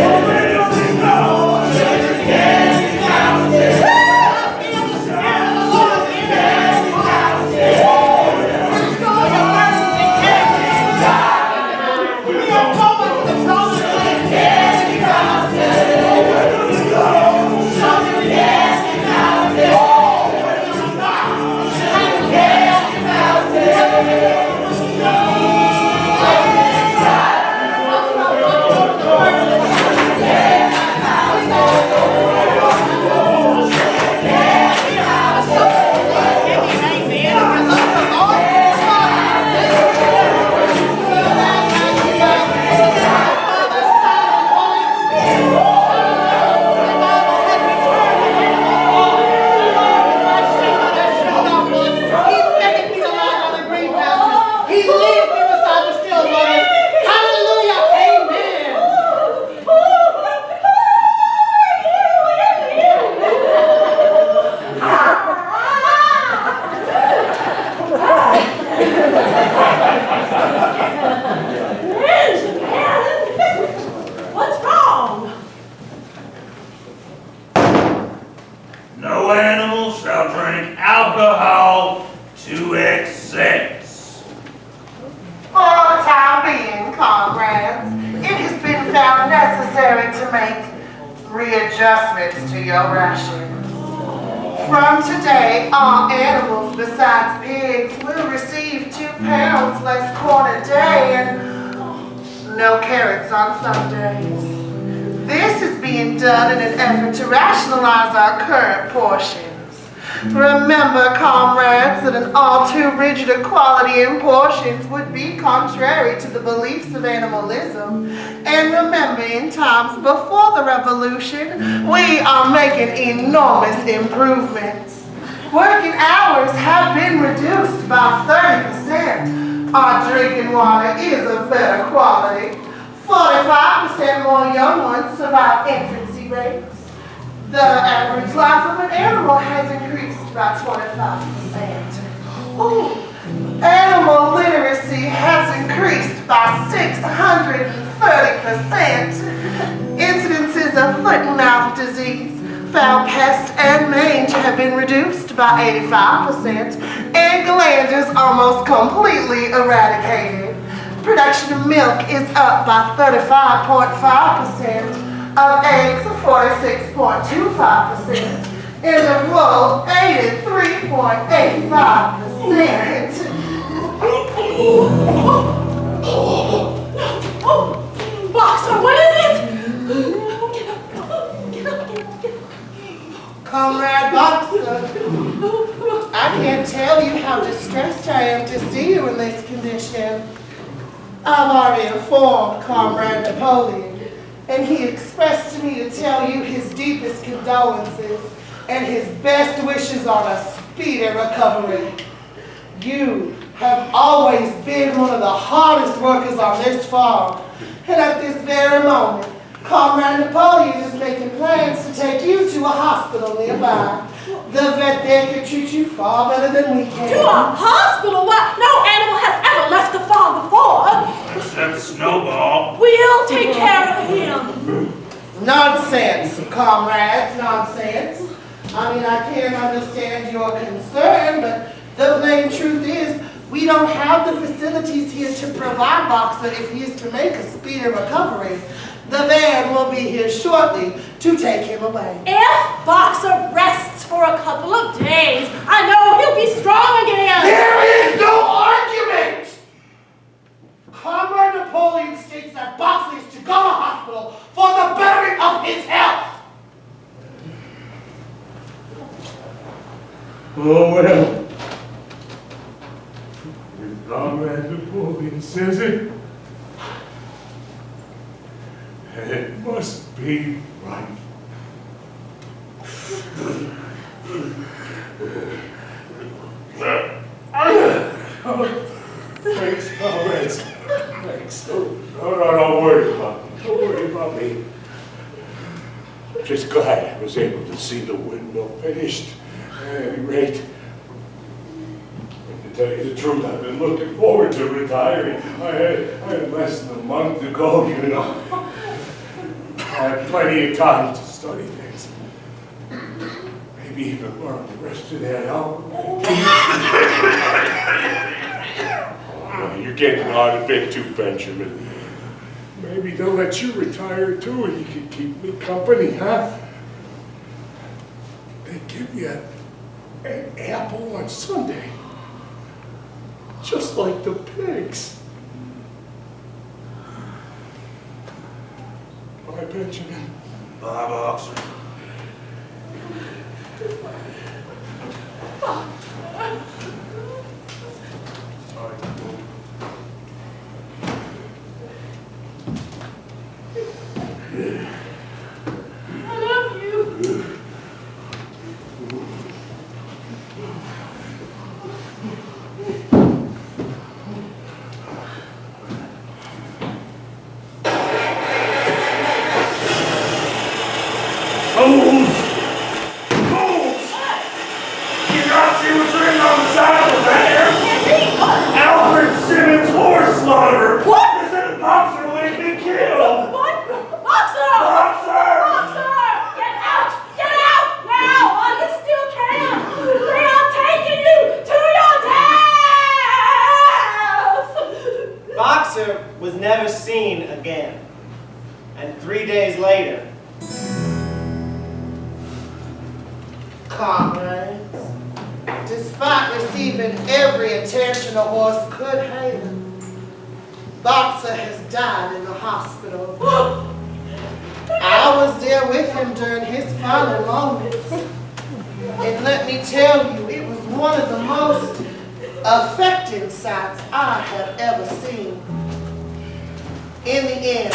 Readjustments to your rations. From today, all animals besides pigs will receive 2 pounds less corn a day and no carrots on Sundays. This is being done in an effort to rationalize our current portions. Remember, comrades, that an all too rigid equality in portions would be contrary to the beliefs of animalism. And remember, in times before the revolution, we are making enormous improvements. Working hours have been reduced by 30%. Our drinking water is of better quality. 45% more young ones survive infancy rates. The average life of an animal has increased by 25%. Ooh. Animal literacy has increased by 630%. Incidences of foot and mouth disease, foul pest, and mange have been reduced by 85%, and glanders almost completely eradicated. Production of milk is up by 35.5%. Of eggs, 46.25%, and of wool, 83.85%. Boxer, what is it? Comrade Boxer, I can't tell you how distressed I am to see you in this condition. I've already informed Comrade Napoleon, and he expressed to me to tell you his deepest condolences and his best wishes on a speedy recovery. You have always been one of the hardest workers on this farm, and at this very moment, Comrade Napoleon is making plans to take you to a hospital nearby. The vet there can treat you far better than we can. To a hospital? Why, no animal has ever left the farm before. Except Snowball. We'll take care of him. Nonsense, comrades, nonsense. I mean, I can't understand your concern, but the plain truth is we don't have the facilities here to provide Boxer if he is to make a speedy recovery. The van will be here shortly to take him away. If Boxer rests for a couple of days, I know he'll be strong again. There is no argument! Comrade Napoleon states that Boxer is to go to hospital for the betterment of his health. Oh, well. If Comrade Napoleon says it, it must be right. Thanks, comrades. Thanks. Don't worry about me. Don't worry about me. I'm just glad I was able to see the windmill finished. At any rate, to tell you the truth, I've been looking forward to retiring. I had less than a month to go, you know. I had plenty of time to study things. Maybe even learn the rest of that album. Oh, you're getting on a bit too, Benjamin. Maybe they'll let you retire too, and you can keep me company, huh? They give you an apple on Sunday, just like the pigs. Bye, Benjamin. Bye, Boxer. I love you. Was never seen again. And 3 days later, Comrades, despite receiving every attention a horse could have, Boxer has died in the hospital. I was there with him during his final moments. And let me tell you, it was one of the most affecting sights I have ever seen. In the end,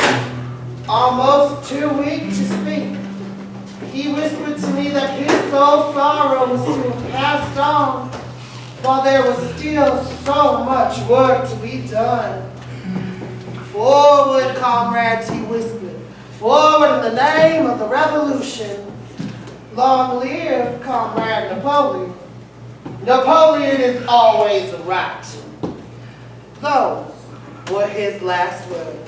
almost too weak to speak, he whispered to me that his sole sorrow was to have passed on, while there was still so much work to be done. Forward, comrades, he whispered. Forward in the name of the revolution. Long live Comrade Napoleon. Napoleon is always right. Those were his last words.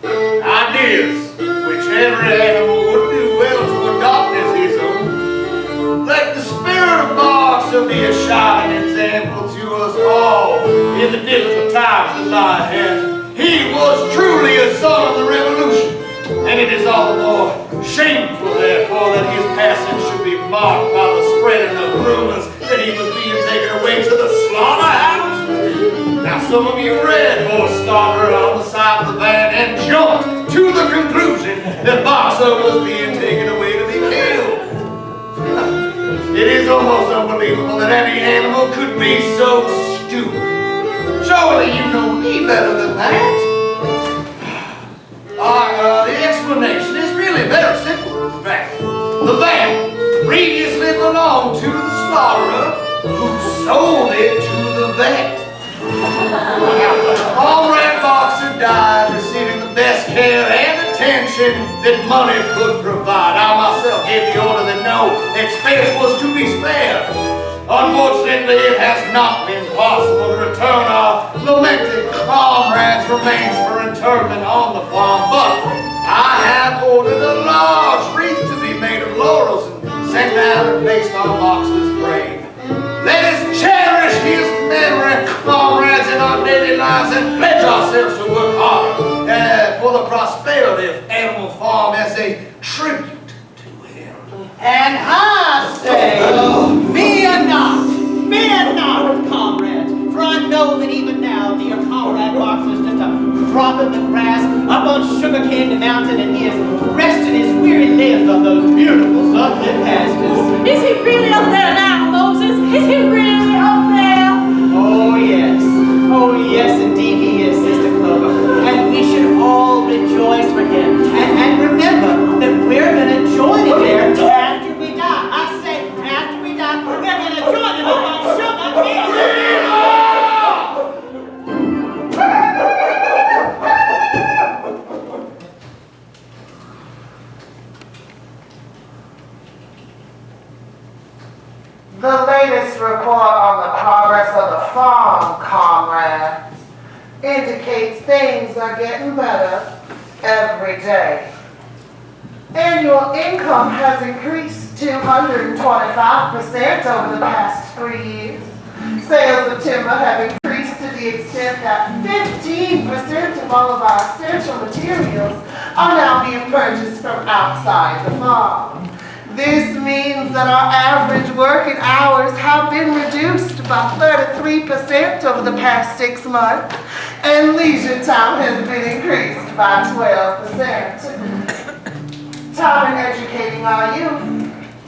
Ideas which every animal would do well to adopt as his own. Let the spirit of Boxer be a shining example to us all in the difficult times that lie ahead. He was truly a son of the revolution, and it is all the more shameful, therefore, that his passing should be marked by the spreading of rumors that he was being taken away to the slaughterhouse. Now, some of you read horse starter on the side of the van and jumped to the conclusion that Boxer was being taken away to be killed. It is almost unbelievable that any animal could be so stupid. Surely you know me better than that. The explanation is really very simple. In fact, the van previously belonged to the slaughterer who sold it to the vet. Comrade Boxer died receiving the best care and attention that money could provide. I myself gave the order that no expense was to be spared. Unfortunately, it has not been possible to return our lamented comrade's remains for interment on the farm, but I have ordered a large wreath to be made of laurels and sent down and placed on Boxer's grave. Let us cherish his memory, comrades, in our daily lives and pledge ourselves to work hard for the prosperity of animal And I say, fear not, comrades, for I know that even now dear comrade Boxer is just a drop in the grass up on Sugar Candy Mountain, and he is resting his weary limbs on those beautiful sunlit pastures. Is he really up there now, Moses? Is he really up there? Oh yes indeed he is, Sister Clover, and we should all rejoice for him. And remember that we're going to join him there after we die. I say, after we die, we're going to join him up on Sugar Candy. The latest report on the progress of the farm, comrades, indicates things are getting better every day. Annual income has increased 225% over the past 3 years. Sales of timber have increased to the extent that 15% of all of our essential materials are now being purchased from outside the farm. This means that our average working hours have been reduced by 33% over the past 6 months, and leisure time has been increased by 12%. Time in educating our youth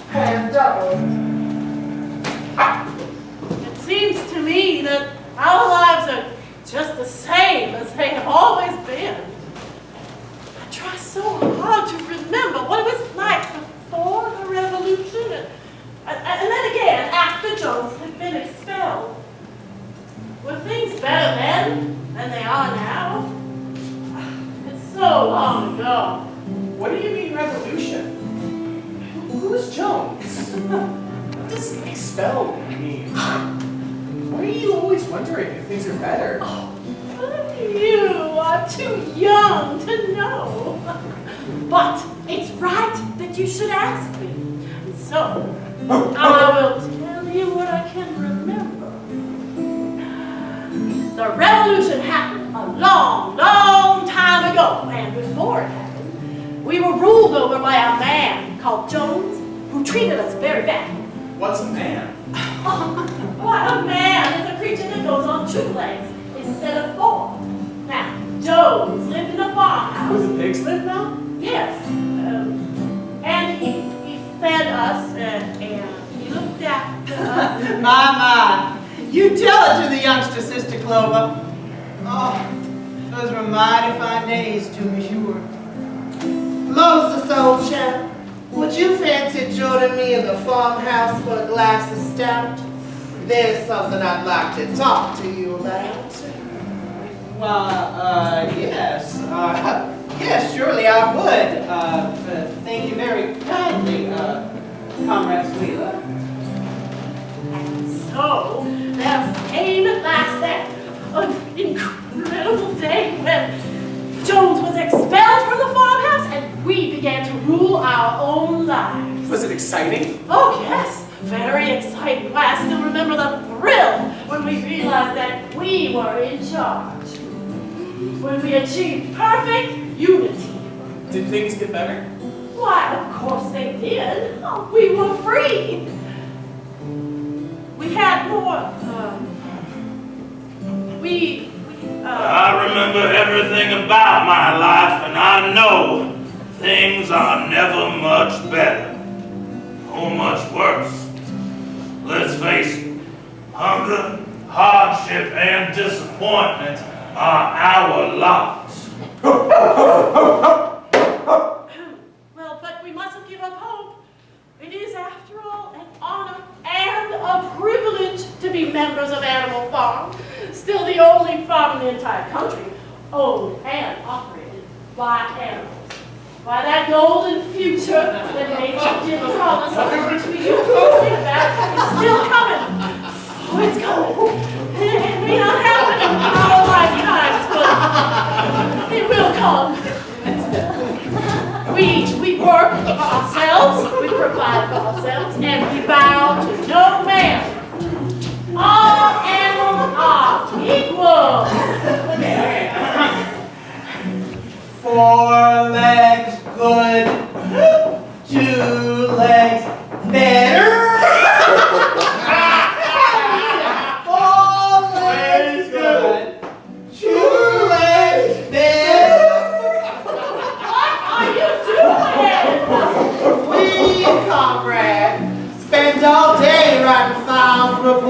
has doubled. It seems to me that our lives are just the same as they have always been. I try so hard to remember what it was like before the revolution, and then again after Jones had been expelled. Were things better then than they are now? It's so long ago. What do you mean revolution? Who's Jones? What does expel mean? Why are you always wondering if things are better? Oh, you are too young to know. But it's right that you should ask me. And so, I will tell you what I can remember. The revolution happened a long, long time ago, and before it happened, we were ruled over by a man called Jones, who treated us very badly. What's a man? Why, a man is a creature that goes on 2 legs instead of 4. Now, Jones lived in a farmhouse. Where the pigs live now? Yes, and he fed us, and he looked after us. My, you tell it to the youngster, Sister Clover. Oh, those were mighty fine days to be sure. Moses, old chap, would you fancy joining me in the farmhouse for a glass of stout? There's something I'd like to talk to you about. Yes. Yes, surely I would. Thank you very kindly, Comrade Wheeler. So, there came at last that incredible day when Jones was expelled from the farmhouse and we began to rule our own lives. Was it exciting? Oh, yes. Very exciting. Why, I still remember the thrill when we realized that we were in charge. When we achieved perfect unity. Did things get better? Why, of course they did. Oh, we were free. We had more, I remember everything about my life, and I know things are never much better or much worse. Let's face it, hunger, hardship, and disappointment are our lot. Well, but we mustn't give up hope. It is, after all, an honor and a privilege to be members of Animal Farm, still the only farm in the entire country owned and operated by animals. By that golden future that nature did promise, which we used to think about, is still coming. Oh, it's coming. It may not happen in our lifetimes, but it will come. We work for ourselves, we provide for ourselves, and we bow to no man. All animals are equal. 4 legs good, 2 legs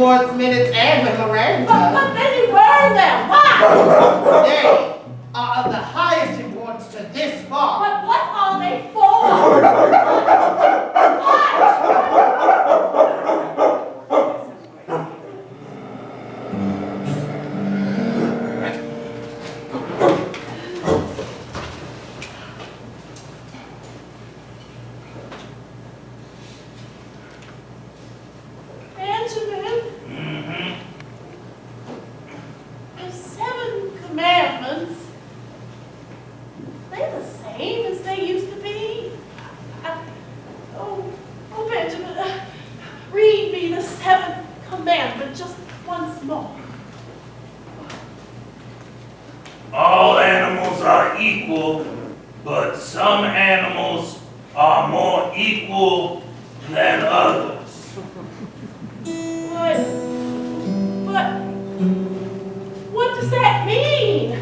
reports, minutes, and memoranda. But then you burn them. Why? They are of the highest importance to this farm. But what are they for? What? Benjamin, the 7 commandments, they're the same as they used to be. Oh, Benjamin, read me the 7th commandment just once more. All animals are equal, but some animals are more equal than others. What does that mean?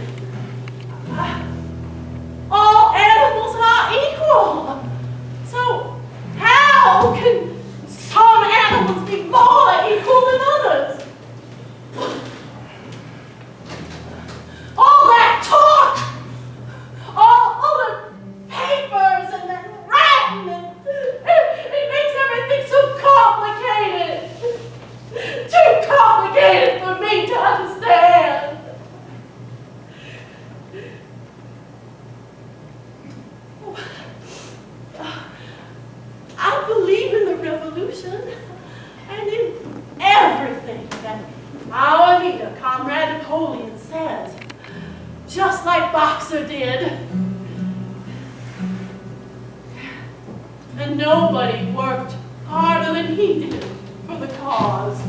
All animals are equal. So how can some animals be more equal than others? All that talk, all the papers and that writing, it makes everything so complicated. Too complicated for me to understand. I believe in the revolution and in everything that our leader, Comrade Napoleon, says, just like Boxer did. And nobody worked harder than he did for the cause.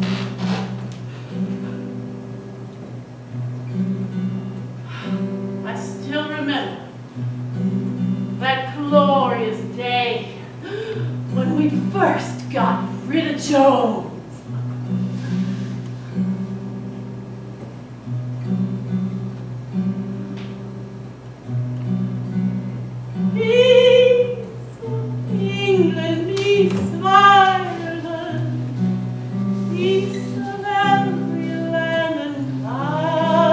I still remember that glorious day when we first got rid of Jones. Peace of England, peace of Ireland, peace of every land and clime.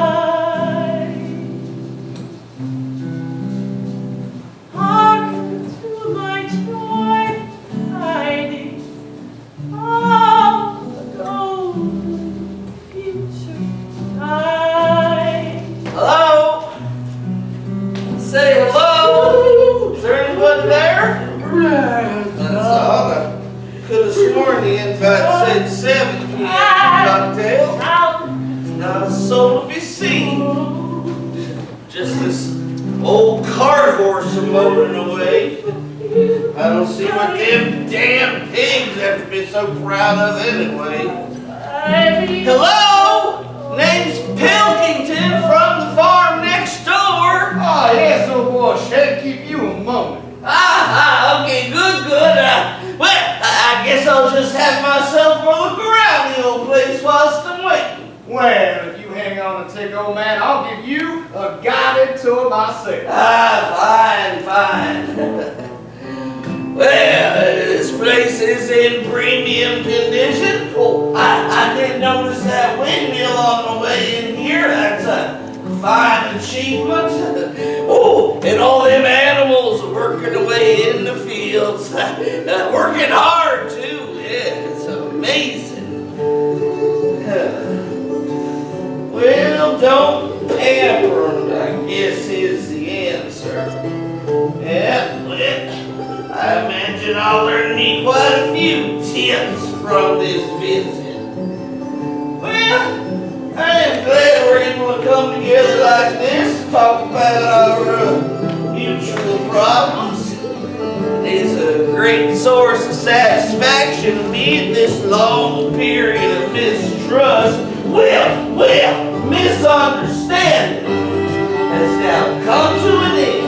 Hearken to my joyful tidings of the golden future time. Hello? Say hello? Is there anybody there? That's all. I could have sworn the invite said 7 p.m. cocktail. Not a soul to be seen. Just this old cart horse motoring away. I don't see what them damn pigs have to be so proud of anyway. Hello? Name's Pilkington from the farm next door. Oh, yes, old boy. Shan't keep you a moment. Okay, good. Well, I guess I'll just have myself a look around the old place whilst I'm waiting. Well, if you hang on and take old man, I'll give you a guided tour myself. Fine. Well, this place is in premium condition. Oh, I did notice that windmill on the way in here. That's a fine achievement. Oh, and all them animals working away in the fields. Working hard, too. Yeah, it's amazing. Well, don't pamper them, I guess is the answer. Yeah, well, I imagine I'll learn quite a few tips from this visit. Well, I am glad we're able to come together like this and talk about our mutual problems. It's a great source of satisfaction to me in this long period of mistrust. Well, misunderstanding has now come to an end.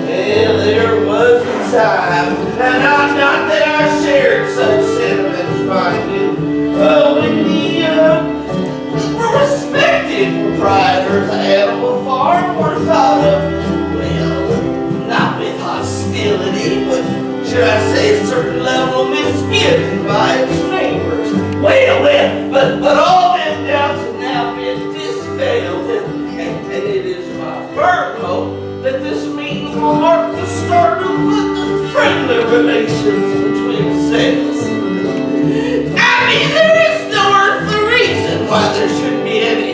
Well, there was a time, and not that I shared such sentiments, mind you, when the respected proprietors of Animal Farm were thought of, well, not with hostility, but should I say a certain level of misgiving by its neighbors. Well, will mark the start of the friendly relations between the sales. I mean, there is no earthly reason why there should be any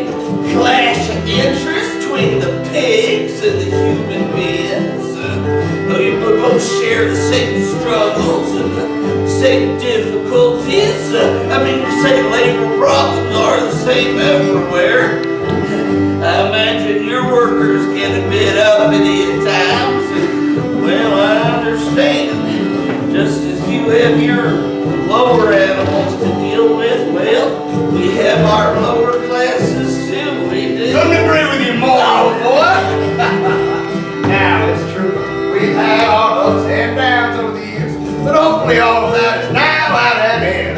clash of interest between the pigs and the human beings. We both share the same struggles and the same difficulties. I mean, you say labor problems are the same everywhere. I imagine your workers get a bit uppity at times. And, well, I understand. Just as you have your lower animals to deal with, well, we have our lower classes too. We do. Couldn't agree with you more, old boy. Now, it's true. We've had our ups and downs over the years, but hopefully all of that is now out of hand.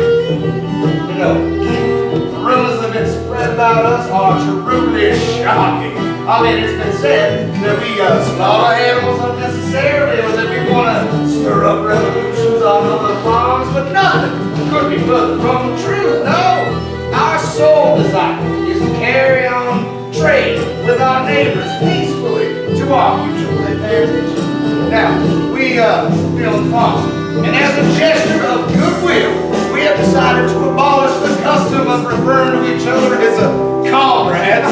You know, the rumors that have been spread about us are truly shocking. I mean, it's been said that we slaughter animals unnecessarily, or that we want to stir up revolutions on other farms, but nothing could be further from the truth. No, our sole desire is to carry on trade with our neighbors peacefully to our mutual advantage. Now, we own the farm, and as a gesture of goodwill, we have decided to abolish the custom of referring to each other as comrades.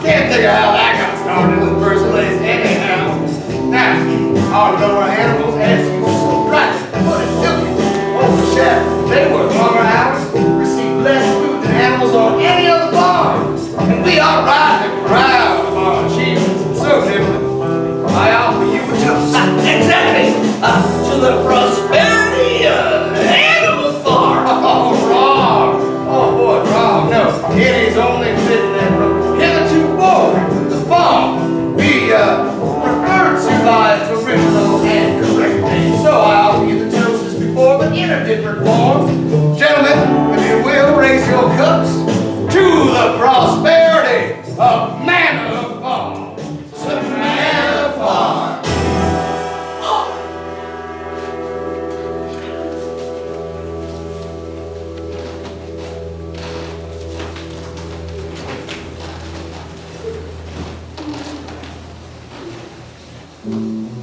Can't think of how that got started in the first place anyhow. Now, our lower animals, as you so rightly put it, overshadowed. They work longer hours, receive less food than animals on any other farm, and we are rightly proud of our achievements. And so, Nicholas, I offer you a toast. Exactly. To the prosperity of Animal Farm. Oh, wrong. Oh, boy, wrong. No, it is only fitting that hitherto the farm be referred to by its original and correct name. So I offer you the toast as before, but in a different form. Gentlemen, if you will, raise your cups to the prosperity of Manor Farm. To Manor Farm. Mm-hmm.